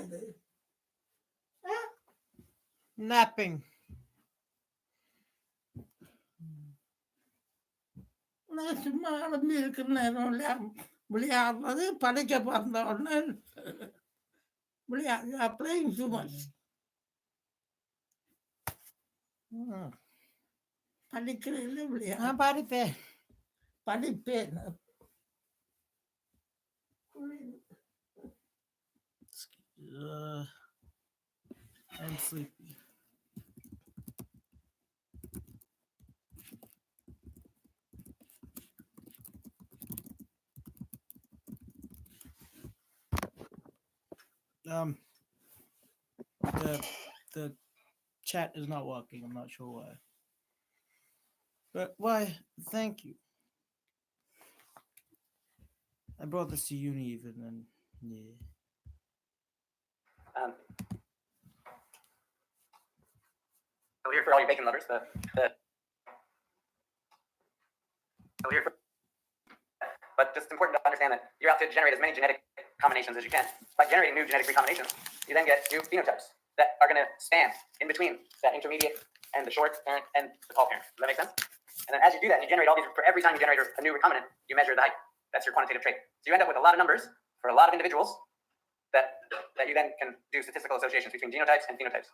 இது napping. நான் சும்மா கிளம்பி இருக்கிற நேரம் விளையாடுறது படிக்க பிறந்த உடனே விளையாடு பிளேயிங் டூ மச் Hmm. படிக்கிறதுல Ah, விளையாடு படிப்பேன். படிப்பேன் I'm sleepy. The chat is not working. I'm not sure why. But why? Thank you. I brought this to uni even, and yeah. So here for all your bacon lovers, so here for, but just important to understand that you're out to generate as many genetic combinations as you can. By generating new genetic recombinations, you then get new phenotypes that are going to span in between that intermediate and the short parent and the tall parent. Does that make sense? And then as you do that, you generate all these, for every time you generate a new recombinant, you measure the height. That's your quantitative trait. So you end up with a lot of numbers for a lot of individuals that you then can do statistical associations between genotypes and phenotypes.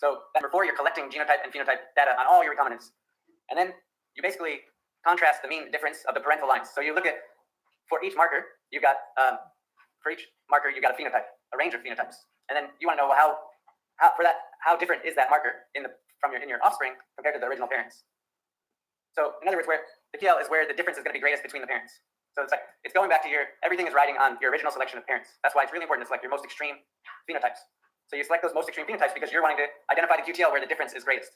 So number 4, you're collecting genotype and phenotype data on all your recombinants. And then you basically contrast the mean difference of the parental lines. So you look at, for each marker, you got, for each marker, you got a phenotype, a range of phenotypes. And then you want to know how different is that marker in your offspring compared to the original parents. So in other words, where the TL is where the difference is going to be greatest between the parents. So it's going back to everything is riding on your original selection of parents. That's why it's really important to select your most extreme phenotypes. So you select those most extreme phenotypes because you're wanting to identify the QTL where the difference is greatest.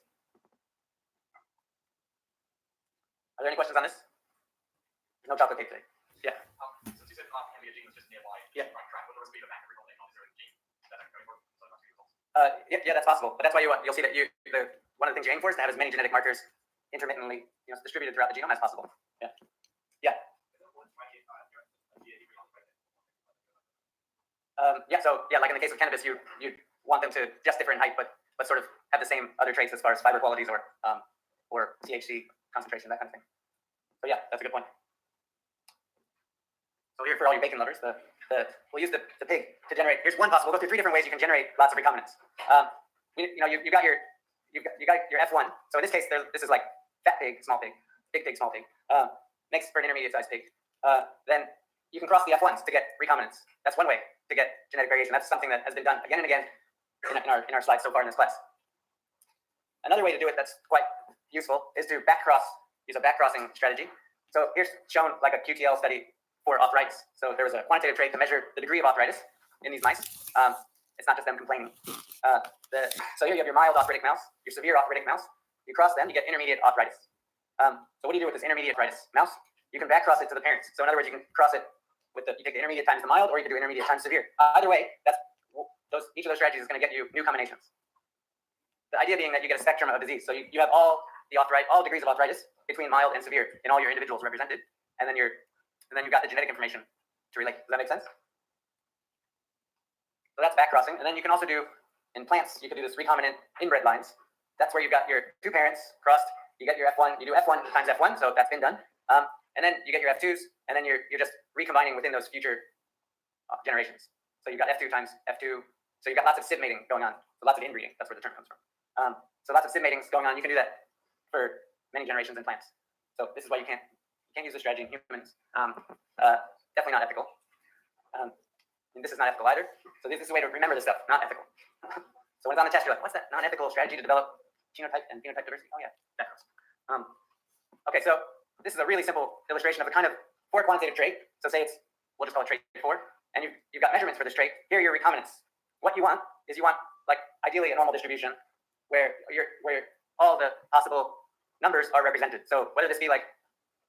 Are there any questions on this? No chocolate cake today. Yeah. Since you said the gene was just nearby, Yeah. try and track what the speed of that recombinant on the gene that I'm going for. So that must be results. Yeah, that's possible. But that's why you'll see that one of the things you aim for is to have as many genetic markers intermittently, distributed throughout the genome as possible. Yeah. Yeah. So like in the case of cannabis, you want them to just differ in height, but sort of have the same other traits as far as fiber qualities or THC concentration, that kind of thing. So yeah, that's a good point. So here for all your bacon lovers, we'll use the pig to generate. Here's one possible. We'll go through 3 different ways you can generate lots of recombinants. You got your F1. So in this case, this is like fat pig, small pig, big pig, small pig. Next for an intermediate sized pig. Then you can cross the F1s to get recombinants. That's one way to get genetic variation. That's something that has been done again and again in our slides so far in this class. Another way to do it that's quite useful is to use a backcrossing strategy. So here's shown like a QTL study for arthritis. So there was a quantitative trait to measure the degree of arthritis in these mice. It's not just them complaining. So here you have your mild arthritic mouse, your severe arthritic mouse. You cross them, you get intermediate arthritis. So what do you do with this intermediate arthritis mouse? You can backcross it to the parents. So in other words, you can cross it you take the intermediate times the mild, or you can do intermediate times severe. Either way, each of those strategies is going to get you new combinations. The idea being that you get a spectrum of disease. So you have all degrees of arthritis between mild and severe in all your individuals represented, and then you've got the genetic information to relate. Does that make sense? So that's backcrossing, and then you can also do in plants. You can do this recombinant inbred lines. That's where you've got your 2 parents crossed. You get your F1. You do F1 times F1, so that's been done. And then you get your F2s, and then you're just recombining within those future generations. So you've got F2 times F2. So you've got lots of SIV mating going on. So lots of inbreeding. That's where the term comes from. So lots of SIV matings going on. You can do that for many generations in plants. So this is why you can't use this strategy in humans. Definitely not ethical. And this is not ethical either. So this is a way to remember this stuff. Not ethical. So when it's on the test, you're like, what's that non-ethical strategy to develop genotype and phenotype diversity? Oh yeah, that goes. Okay, so this is a really simple illustration of a kind of 4 quantitative trait. So say we'll just call it trait 4, and you've got measurements for this trait. Here are your recombinants. What you want is like ideally a normal distribution where all the possible numbers are represented. So whether this be like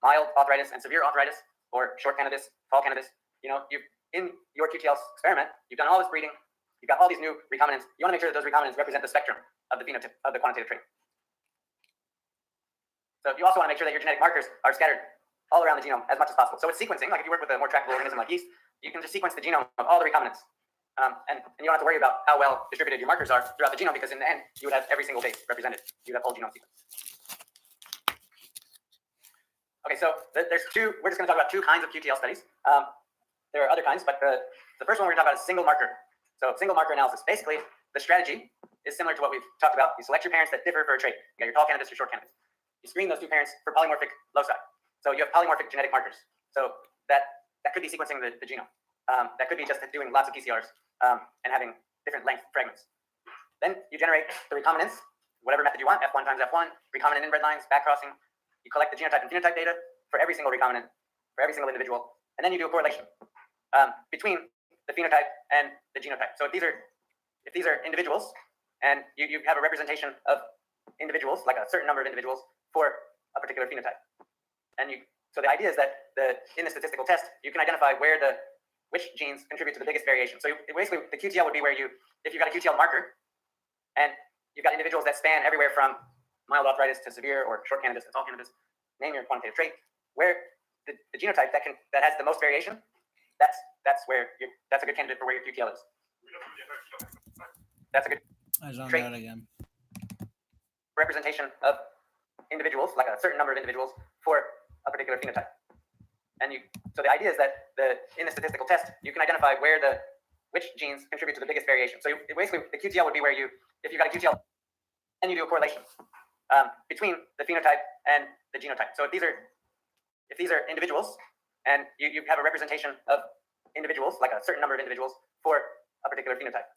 mild arthritis and severe arthritis, or short cannabis, tall cannabis, in your QTL experiment, you've done all this breeding, you've got all these new recombinants. You want to make sure that those recombinants represent the spectrum of the phenotype of the quantitative trait. So you also want to make sure that your genetic markers are scattered all around the genome as much as possible. So it's sequencing. Like if you work with a more trackable organism like yeast, you can just sequence the genome of all the recombinants. And you don't have to worry about how well distributed your markers are throughout the genome, because in the end, you would have every single base represented. You would have whole genome sequence. Okay, so there's two. We're just going to talk about two kinds of QTL studies. There are other kinds, but the first one we're going to talk about is single marker. So single marker analysis. Basically, the strategy is similar to what we've talked about. You select your parents that differ for a trait. You got your tall candidates, your short candidates. You screen those two parents for polymorphic loci. So you have polymorphic genetic markers. So that could be sequencing the genome. That could be just doing lots of PCRs and having different length fragments. Then you generate the recombinants, whatever method you want, F1 times F1, recombinant inbred lines, backcrossing. You collect the genotype and phenotype data for every single recombinant, for every single individual, and then you do a correlation between the phenotype and the genotype. So if these are individuals, and you have a representation of individuals, like a certain number of individuals for a particular phenotype, and so the idea is that in the statistical test, you can identify which genes contribute to the biggest variation. So basically, the QTL would be where if you've got a QTL marker, and you've got individuals that span everywhere from mild arthritis to severe or short candidates to tall candidates, name your quantitative trait, where the genotype that has the most variation, that's a good candidate for where your QTL is. That's a good I zoned Trait. out again. representation of individuals, like a certain number of individuals for a particular phenotype. And so the idea is that in the statistical test, you can identify which genes contribute to the biggest variation. So basically, the QTL would be where if you've got a QTL, and you do a correlation between the phenotype and the genotype. So if these are individuals, and you have a representation of individuals, like a certain number of individuals for a particular phenotype.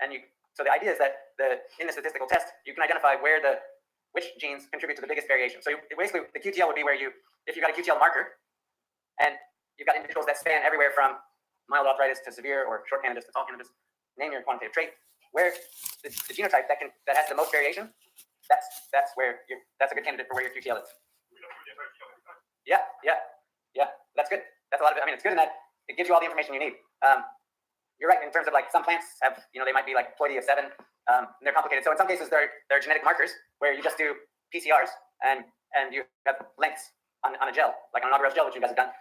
And so the idea is that in the statistical test, you can identify which genes contribute to the biggest variation. So basically, the QTL would be where if you've got a QTL marker, and you've got individuals that span everywhere from mild arthritis to severe or short candidates to tall candidates, name your quantitative trait, where the genotype that has the most variation, that's a good candidate for where your QTL is. Yeah. That's good. That's a lot of it. I mean, it's good in that it gives you all the information you need. You're right in terms of like some plants have, they might be like ploidy of 7, and they're complicated. So in some cases, there are genetic markers where you just do PCRs and you have lengths on a gel, like on an agarose gel, which you guys have done.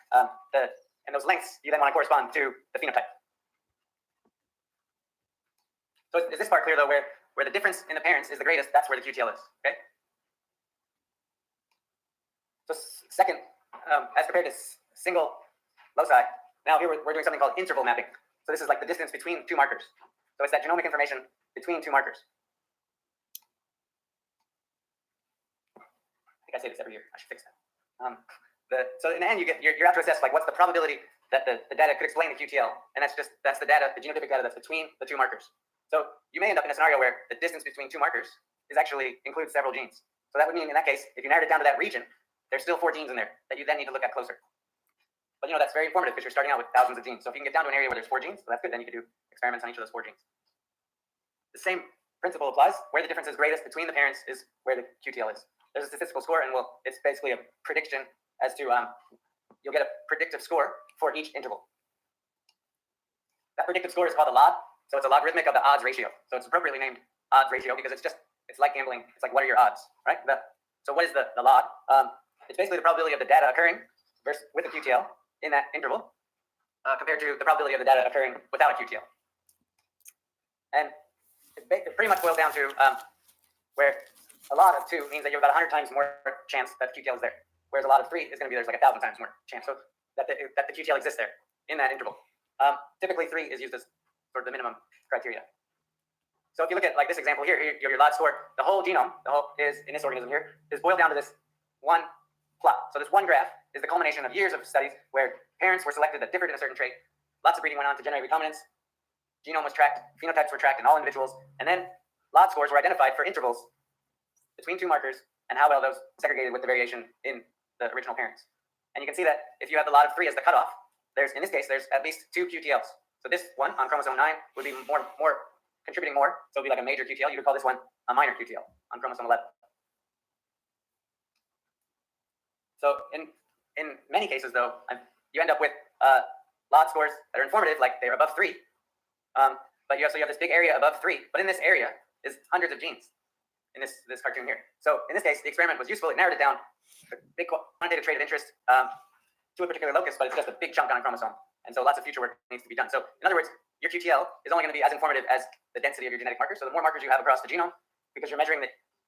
And those lengths you then want to correspond to the phenotype. So is this part clear though, where the difference in the parents is the greatest? That's where the QTL is. Okay. So second, as compared to single loci, now here we're doing something called interval mapping. So this is like the distance between two markers. So it's that genomic information between two markers. I think I say this every year. I should fix that. So in the end, you're out to assess like what's the probability that the data could explain the QTL, and that's the data, the genotypic data that's between the two markers. So you may end up in a scenario where the distance between two markers includes several genes. So that would mean in that case, if you narrowed it down to that region, there's still 4 genes in there that you then need to look at closer. But that's very informative because you're starting out with thousands of genes. So if you can get down to an area where there's 4 genes, so that's good. Then you can do experiments on each of those 4 genes. The same principle applies. Where the difference is greatest between the parents is where the QTL is. There's a statistical score, and it's basically a prediction as to you'll get a predictive score for each interval. That predictive score is called a LOD. So it's a logarithmic of the odds ratio. So it's appropriately named odds ratio because it's like gambling. It's like, what are your odds, right? So what is the LOD? It's basically the probability of the data occurring with a QTL in that interval compared to the probability of the data occurring without a QTL. And it pretty much boils down to where a LOD of 2 means that you have about 100 times more chance that the QTL is there, whereas a LOD of 3 is going to be there's like 1,000 times more chance so that the QTL exists there in that interval. Typically 3 is used as sort of the minimum criteria. So if you look at like this example here, you have your LOD score. The whole genome, is in this organism here, is boiled down to this one plot. So this one graph is the culmination of years of studies where parents were selected that differed in a certain trait. Lots of breeding went on to generate recombinants. Genome was tracked, phenotypes were tracked in all individuals, and then LOD scores were identified for intervals between 2 markers and how well those segregated with the variation in the original parents. And you can see that if you have the LOD of 3 as the cutoff, in this case, there's at least 2 QTLs. So this one on chromosome 9 would be more contributing more. So it would be like a major QTL. You could call this one a minor QTL on chromosome 11. So in many cases, though, you end up with LOD scores that are informative, like they're above 3. But you have this big area above 3. But in this area is hundreds of genes in this cartoon here. So in this case, the experiment was useful. It narrowed it down, a big quantitative trait of interest to a particular locus, but it's just a big chunk on a chromosome. And so lots of future work needs to be done. So in other words, your QTL is only going to be as informative as the density of your genetic markers. So the more markers you have across the genome, because you're measuring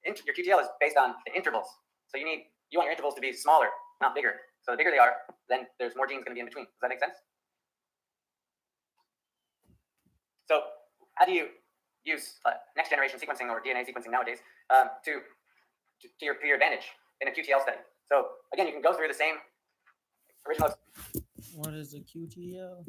your QTL is based on the intervals. So you want your intervals to be smaller, not bigger. So the bigger they are, then there's more genes going to be in between. Does that make sense? So how do you use next generation sequencing or DNA sequencing nowadays to your advantage in a QTL study? So again, you can go through the same original. What is a QTL?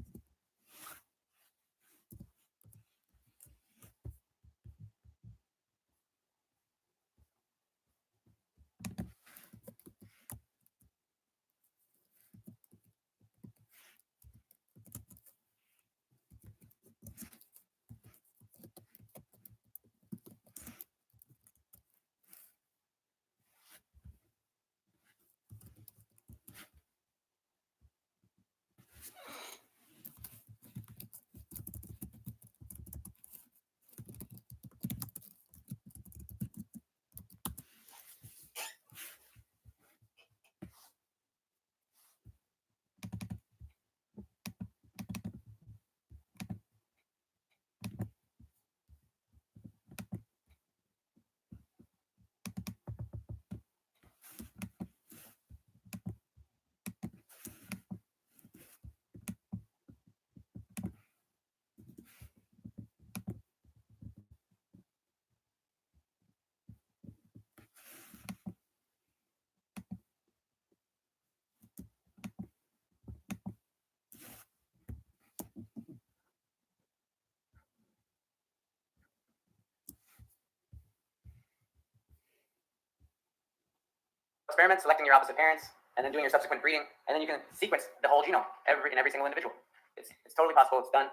Experiment, selecting your opposite parents, and then doing your subsequent breeding, and then you can sequence the whole genome in every single individual. It's totally possible. It's done,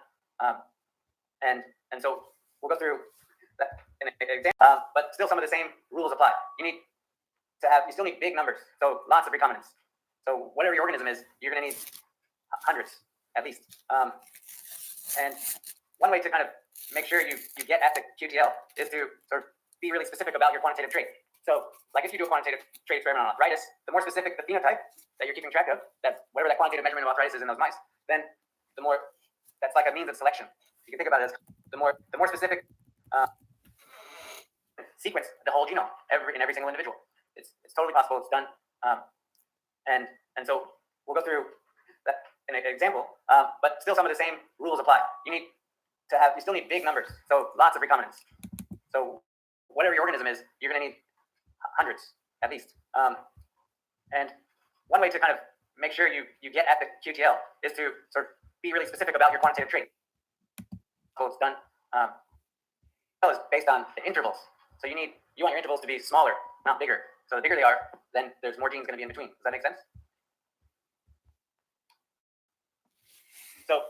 and so we'll go through that in an example. But still, some of the same rules apply. You still need big numbers, so lots of recombinants. So whatever your organism is, you're going to need hundreds at least. And one way to kind of make sure you get at the QTL is to sort of be really specific about your quantitative trait. So, like if you do a quantitative trait experiment on arthritis, the more specific the phenotype that you're keeping track of, that whatever that quantitative measurement of arthritis is in those mice, then the more that's like a means of selection. You can think about it as the more specific sequence the whole genome in every single individual. It's totally possible. It's done, and so we'll go through that in an example. But still, some of the same rules apply. You still need big numbers, so lots of recombinants. So whatever your organism is, you're going to need hundreds at least. And one way to kind of make sure you get at the QTL is to sort of be really specific about your quantitative trait. So it's done. Is based on the intervals. So you want your intervals to be smaller, not bigger. So the bigger they are, then there's more genes going to be in between. Does that make sense? So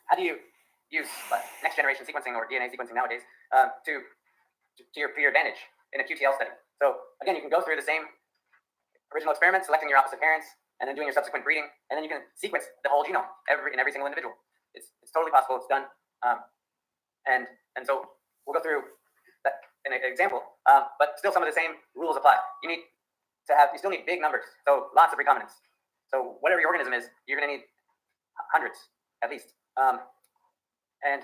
how do you use next generation sequencing or DNA sequencing nowadays to your advantage in a QTL study? So again, you can go through the same original experiment, selecting your opposite parents, and then doing your subsequent breeding, and then you can sequence the whole genome in every single individual. It's totally possible. It's done, and so we'll go through that in an example. But still, some of the same rules apply. You still need big numbers, so lots of recombinants. So whatever your organism is, you're going to need hundreds at least. And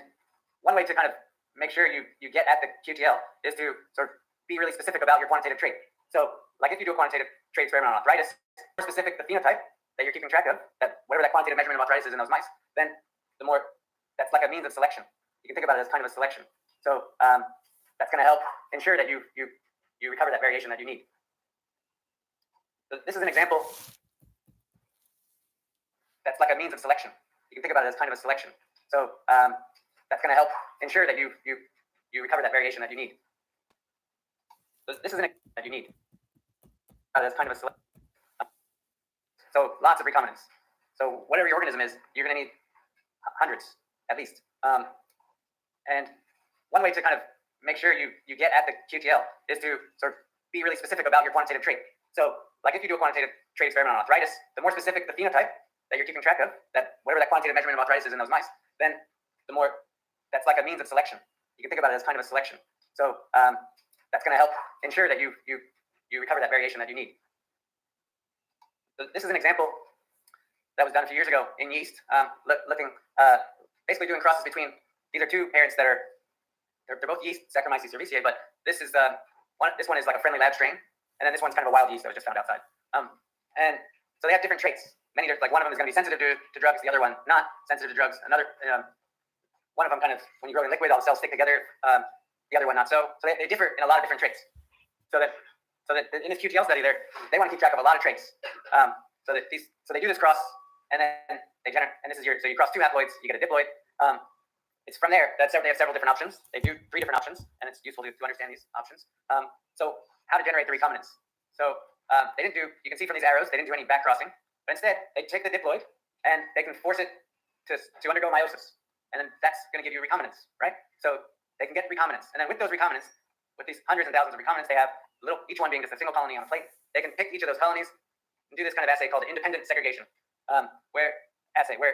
one way to kind of make sure you get at the QTL is to sort of be really specific about your quantitative trait. So, like if you do a quantitative trait experiment on arthritis, more specific the phenotype that you're keeping track of, that whatever that quantitative measurement of arthritis is in those mice, then the more that's like a means of selection. You can think about it as kind of a selection. So that's going to help ensure that you recover that variation that you need. So this is an example that's like a means of selection. You can think about it as kind of a selection. So that's going to help ensure that you recover that variation that you need. So this is an example that you need. That's kind of a selection. So lots of recombinants. So whatever your organism is, you're going to need hundreds at least. And one way to kind of make sure you get at the QTL is to sort of be really specific about your quantitative trait. So like if you do a quantitative trait experiment on arthritis, the more specific the phenotype that you're keeping track of, that whatever that quantitative measurement of arthritis is in those mice, then the more that's like a means of selection. You can think about it as kind of a selection. So that's going to help ensure that you recover that variation that you need. So this is an example that was done a few years ago in yeast, looking basically doing crosses between, these are two parents that are they're both yeast, Saccharomyces cerevisiae, but this is this one is like a friendly lab strain, and then this one's kind of a wild yeast that was just found outside. And so they have different traits. Like one of them is going to be sensitive to drugs, the other one not sensitive to drugs. Another one of them kind of, when you grow in liquid, all the cells stick together. The other one not so. So they differ in a lot of different traits. So that in this QTL study, they want to keep track of a lot of traits. So they do this cross, and then they generate. And this is so you cross two haploids, you get a diploid. It's from there that they have several different options. They do 3 different options, and it's useful to understand these options. So how to generate the recombinants. So they didn't do. You can see from these arrows, they didn't do any back crossing, but instead they take the diploid and they can force it to undergo meiosis, and then that's going to give you recombinants, right? So they can get recombinants, and then with those recombinants, with these hundreds and thousands of recombinants they have, each one being just a single colony on a plate, they can pick each of those colonies and do this kind of assay called independent segregation, where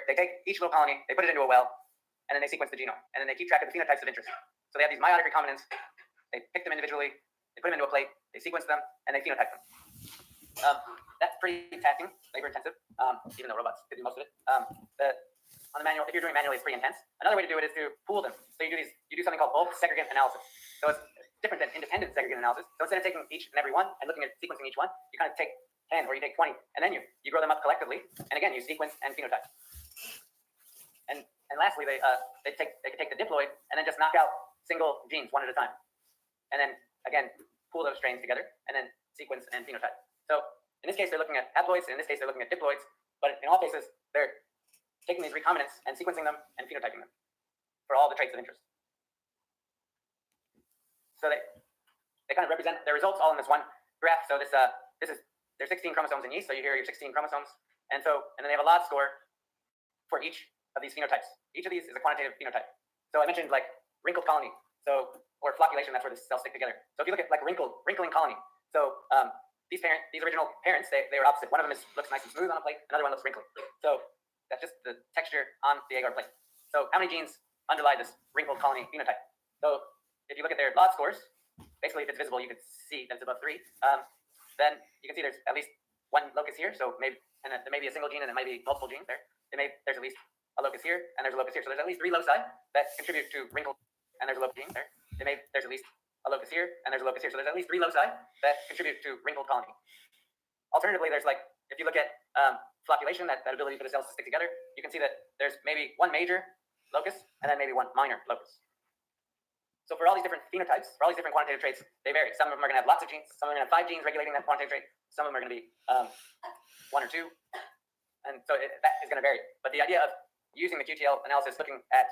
they take each little colony, they put it into a well, and then they sequence the genome, and then they keep track of the phenotypes of interest. So they have these meiotic recombinants, they pick them individually, they put them into a plate, they sequence them, and they phenotype them. That's pretty taxing, labor intensive, even though robots could do most of it. On the manual, if you're doing it manually, it's pretty intense. Another way to do it is to pool them. So you do something called bulk segregant analysis. So it's different than independent segregant analysis. So instead of taking each and every one and looking at sequencing each one, you kind of take 10 or you take 20, and then you grow them up collectively, and again you sequence and phenotype. And lastly, they could take the diploid and then just knock out single genes one at a time, and then again pool those strains together and then sequence and phenotype. So in this case, they're looking at haploids, and in this case, they're looking at diploids. But in all cases, they're taking these recombinants and sequencing them and phenotyping them for all the traits of interest. So they kind of represent their results all in this one graph. So this is there's 16 chromosomes in yeast. So you hear your 16 chromosomes, and then they have a log score for each of these phenotypes. Each of these is a quantitative phenotype. So I mentioned like wrinkled colony, or flocculation. That's where the cells stick together. So if you look at like wrinkling colony, so these original parents, they were opposite. One of them looks nice and smooth on a plate. Another one looks wrinkly. So that's just the texture on the agar plate. So how many genes underlie this wrinkled colony phenotype? So if you look at their log scores, basically if it's visible, you can see that it's above 3. Then you can see there's at least one locus here. So there may be a single gene, and there might be multiple genes there. There's at least a locus here, and there's a locus here. So there's at least 3 loci that contribute to wrinkled, and there's a locus gene there. There's at least a locus here, and there's a locus here. So there's at least 3 loci that contribute to wrinkled colony. Alternatively, there's if you look at flocculation, that ability for the cells to stick together, you can see that there's maybe one major locus and then maybe one minor locus. So for all these different phenotypes, for all these different quantitative traits, they vary. Some of them are going to have lots of genes. Some of them are going to have 5 genes regulating that quantitative trait. Some of them are going to be 1 or 2. And so that is going to vary. But the idea of using the QTL analysis, looking at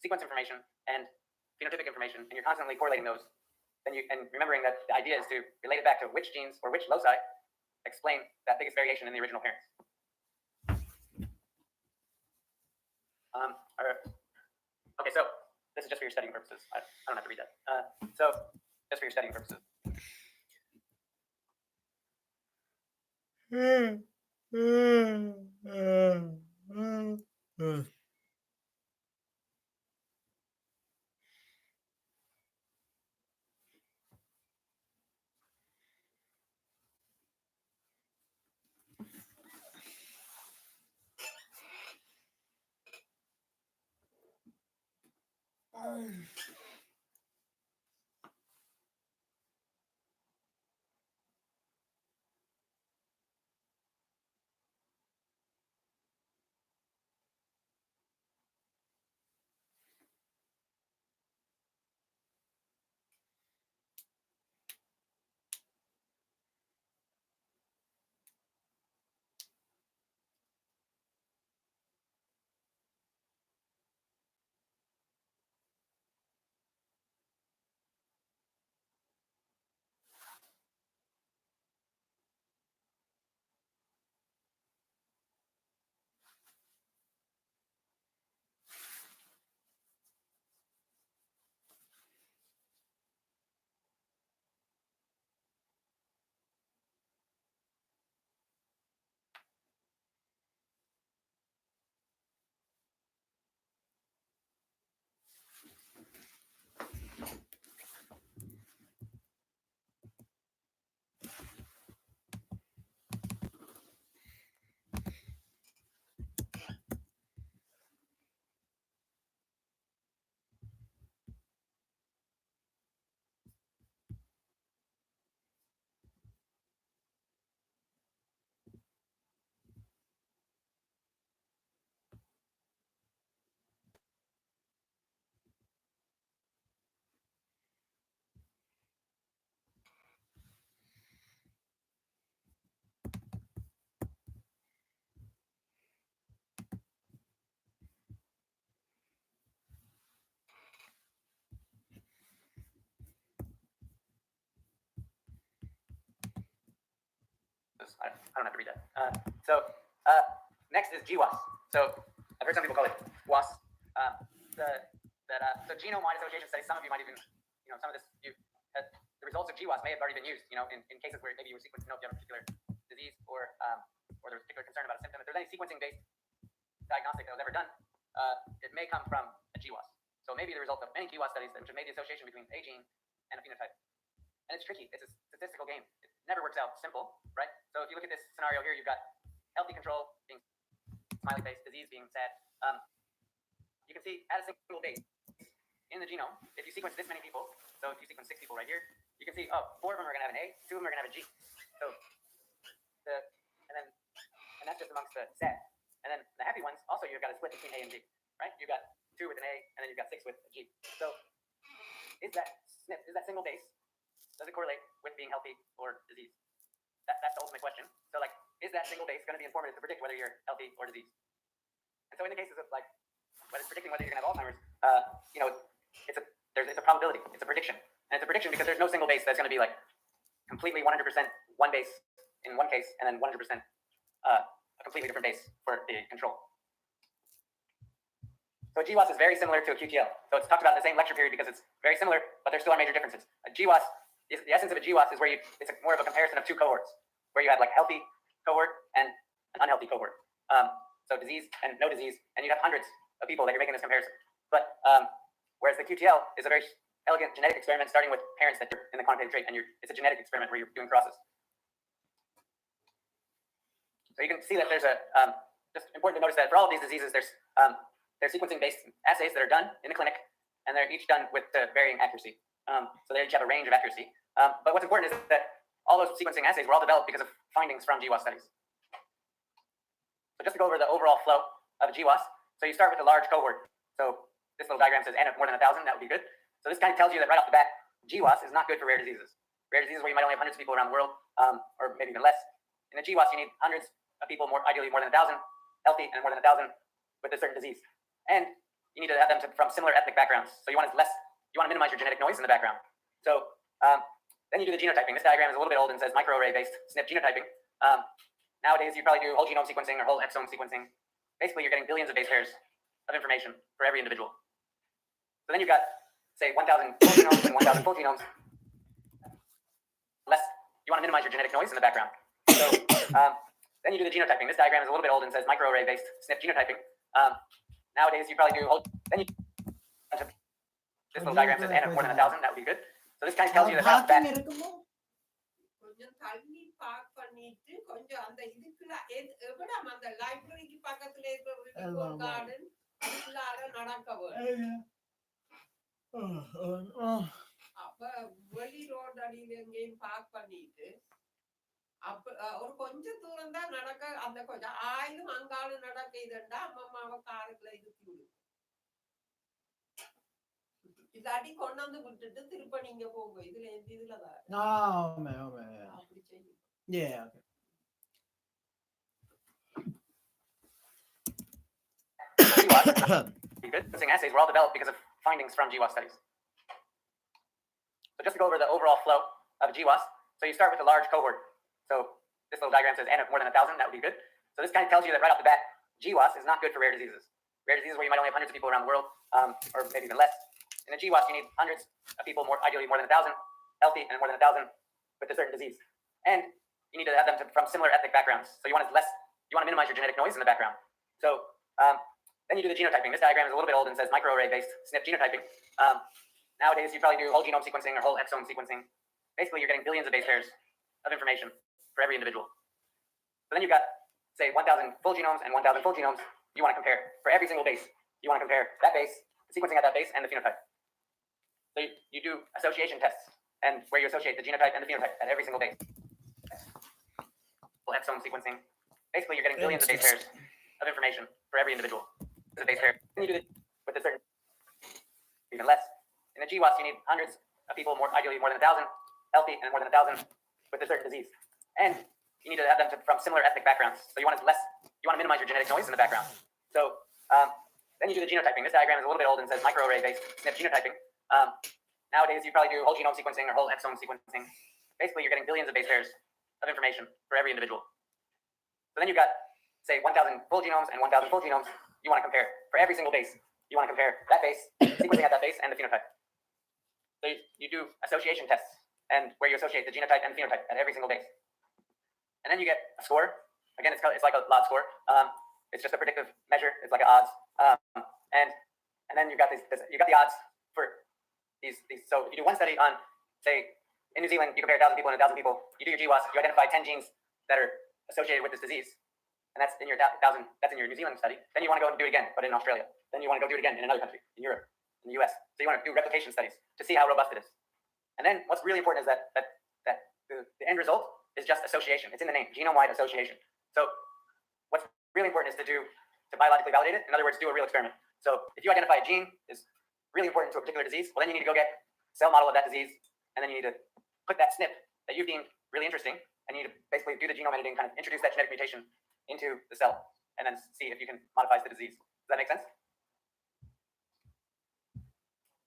sequence information and phenotypic information, and you're constantly correlating those, and remembering that the idea is to relate it back to which genes or which loci explain that biggest variation in the original parents. Okay, so this is just for your studying purposes. I don't have to read that. So just for your studying purposes. I don't have to read that. Next is GWAS. So I've heard some people call it WAS. So genome-wide association studies. Some of you might even, some of this the results of GWAS may have already been used, in cases where maybe you were sequenced to know if you have a particular disease or there was a particular concern about a symptom. If there's any sequencing-based diagnostic that was ever done, it may come from a GWAS. So maybe the result of many GWAS studies which have made the association between a gene and a phenotype. And it's tricky. It's a statistical game. It never works out simple, right? So if you look at this scenario here, you've got healthy control being smiley face, disease being sad. You can see at a single base in the genome, if you sequence this many people, so if you sequence 6 people right here, you can see, 4 of them are going to have an A, 2 of them are going to have a G. So and that's just amongst the sad. And then the happy ones, also you've got a split between A and G, right? You've got 2 with an A, and then you've got 6 with a G. So is that SNP, is that single base, does it correlate with being healthy or disease? That's the ultimate question. So like, is that single base going to be informative to predict whether you're healthy or diseased? And so in the cases of like, when it's predicting whether you're going to have Alzheimer's, it's a probability, it's a prediction. And it's a prediction because there's no single base that's going to be like completely 100% one base in one case and then 100% a completely different base for the control. So a GWAS is very similar to a QTL. So it's talked about in the same lecture period because it's very similar, but there still are major differences. A GWAS, the essence of a GWAS is where it's more of a comparison of 2 cohorts, where you have like healthy cohort and an unhealthy cohort. So disease and no disease, and you'd have hundreds of people that you're making this comparison. But whereas the QTL is a very elegant genetic experiment starting with parents that are in the quantitative trait, and it's a genetic experiment where you're doing crosses. So you can see that there's just important to notice that for all of these diseases, they're sequencing-based assays that are done in the clinic, and they're each done with varying accuracy. So they each have a range of accuracy. But what's important is that all those sequencing assays were all developed because of findings from GWAS studies. So just to go over the overall flow of a GWAS, so you start with a large cohort. So this little diagram says N of more than 1,000, that would be good. So this kind of tells you that right off the bat, GWAS is not good for rare diseases. Rare diseases where you might only have hundreds of people around the world, or maybe even less. In a GWAS, you need hundreds of people, ideally more than 1,000, healthy and more than 1,000 with a certain disease. And you need to have them from similar ethnic backgrounds. So you want to minimize your genetic noise in the background. So then you do the genotyping. This diagram is a little bit old and says microarray-based SNP genotyping. Nowadays, you probably do whole genome sequencing or whole exome sequencing. Basically, you're getting billions of base pairs of information for every individual. So then you've got, say, 1,000 whole genomes and 1,000 full genomes. You want to minimize your genetic noise in the background. So then you do the genotyping. This diagram is a little bit old and says microarray-based SNP genotyping. Nowadays, you probably do this little diagram says N of more than 1,000, that would be good. So this kind of tells you that right off the bat. கொஞ்சம் தள்ளி park பண்ணிட்டு கொஞ்சம் அந்த இதுக்குள்ள எவ்வளவு அந்த லைப்ரரிக்கு பக்கத்துல இருக்கிற கார்டன் அதுக்குள்ளார நடக்க வேணும். அப்ப வெளி ரோடு அடியில எங்கேயும் பார்க் பண்ணிட்டு அப்ப ஒரு கொஞ்சம் தூரம் தான் நடக்க, அந்த கொஞ்சம் ஆயிலும் அங்காலும் நடக்க இதுண்டா அம்மாவை காருக்குள்ள இழுத்தி விடும். இல்லாட்டி கொண்டாந்து விட்டுட்டு திருப்ப நீங்க போங்க. இதுலதான் அப்படி செய்யும். Yeah. Sequencing assays were all developed because of findings from GWAS studies. So just to go over the overall flow of GWAS, so you start with a large cohort. So this little diagram says N of more than 1,000, that would be good. So this kind of tells you that right off the bat, GWAS is not good for rare diseases. Rare diseases where you might only have hundreds of people around the world, or maybe even less. In a GWAS, you need hundreds of people, ideally more than 1,000, healthy and more than 1,000 with a certain disease. And you need to have them from similar ethnic backgrounds. So you want to minimize your genetic noise in the background. So then you do the genotyping. This diagram is a little bit old and says microarray-based SNP genotyping. Nowadays, you probably do whole genome sequencing or whole exome sequencing. Basically, you're getting billions of base pairs of information for every individual. So then you've got, say, 1,000 full genomes and 1,000 full genomes you want to compare. For every single base, you want to compare that base, the sequencing at that base, and the phenotype. So you do association tests, and where you associate the genotype and the phenotype at every single base. Full exome sequencing. Basically, you're getting billions of base pairs of information for every individual. It's a base pair. Then you do it with a certain, even less. In a GWAS, you need hundreds of people, ideally more than 1,000, healthy and more than 1,000 with a certain disease. And you need to have them from similar ethnic backgrounds. So you want to minimize your genetic noise in the background. So then you do the genotyping. This diagram is a little bit old and says microarray-based SNP genotyping. Nowadays, you probably do whole genome sequencing or whole exome sequencing. Basically, you're getting billions of base pairs of information for every individual. So then you've got, say, 1,000 full genomes and 1,000 full genomes you want to compare. For every single base, you want to compare that base, sequencing at that base, and the phenotype. So you do association tests, and where you associate the genotype and phenotype at every single base. And then you get a score. Again, it's like a log score. It's just a predictive measure. It's like an odds. And then you've got you got the odds for these. So if you do one study on, say, in New Zealand, you compare 1,000 people and 1,000 people. You do your GWAS. You identify 10 genes that are associated with this disease, and that's in your 1,000. That's in your New Zealand study. Then you want to go and do it again, but in Australia. Then you want to go do it again in another country, in Europe, in the US. So you want to do replication studies to see how robust it is. And then what's really important is that the end result is just association. It's in the name, genome-wide association. So what's really important is to biologically validate it. In other words, do a real experiment. So if you identify a gene is really important to a particular disease, well, then you need to go get a cell model of that disease, and then you need to put that SNP that you deemed really interesting, and you need to basically do the genome editing, kind of introduce that genetic mutation into the cell, and then see if you can modify the disease. Does that make sense?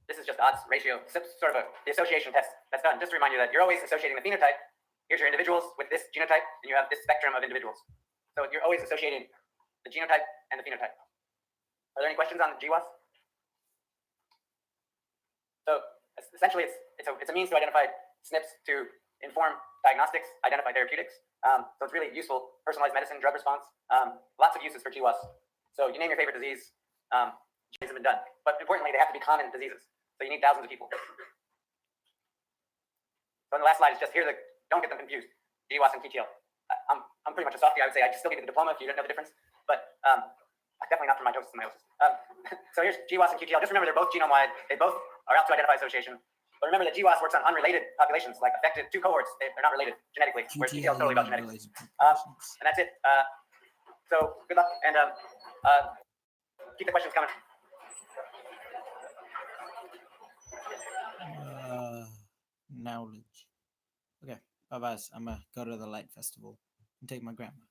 This is just odds ratio, sort of the association test that's done. Just to remind you that you're always associating the phenotype. Here's your individuals with this genotype, and you have this spectrum of individuals. So you're always associating the genotype and the phenotype. Are there any questions on the GWAS? So essentially, it's a means to identify SNPs to inform diagnostics, identify therapeutics. So it's really useful, personalized medicine, drug response. Lots of uses for GWAS. So you name your favorite disease, genes have been done. But importantly, they have to be common diseases. So you need thousands of people. So on the last slide is just here. Don't get them confused. GWAS and QTL. I'm pretty much a softie. I would say I still give you the diploma if you didn't know the difference. But definitely not for mitosis and meiosis. So here's GWAS and QTL. Just remember they're both genome-wide. They both are out to identify association. But remember that GWAS works on unrelated populations, like affected two cohorts. They're not related genetically, whereas QTL is totally about genetics. And that's it. So good luck, and keep the questions coming. Knowledge. Okay, bye bye. I'm gonna go to the light festival and take my grandma.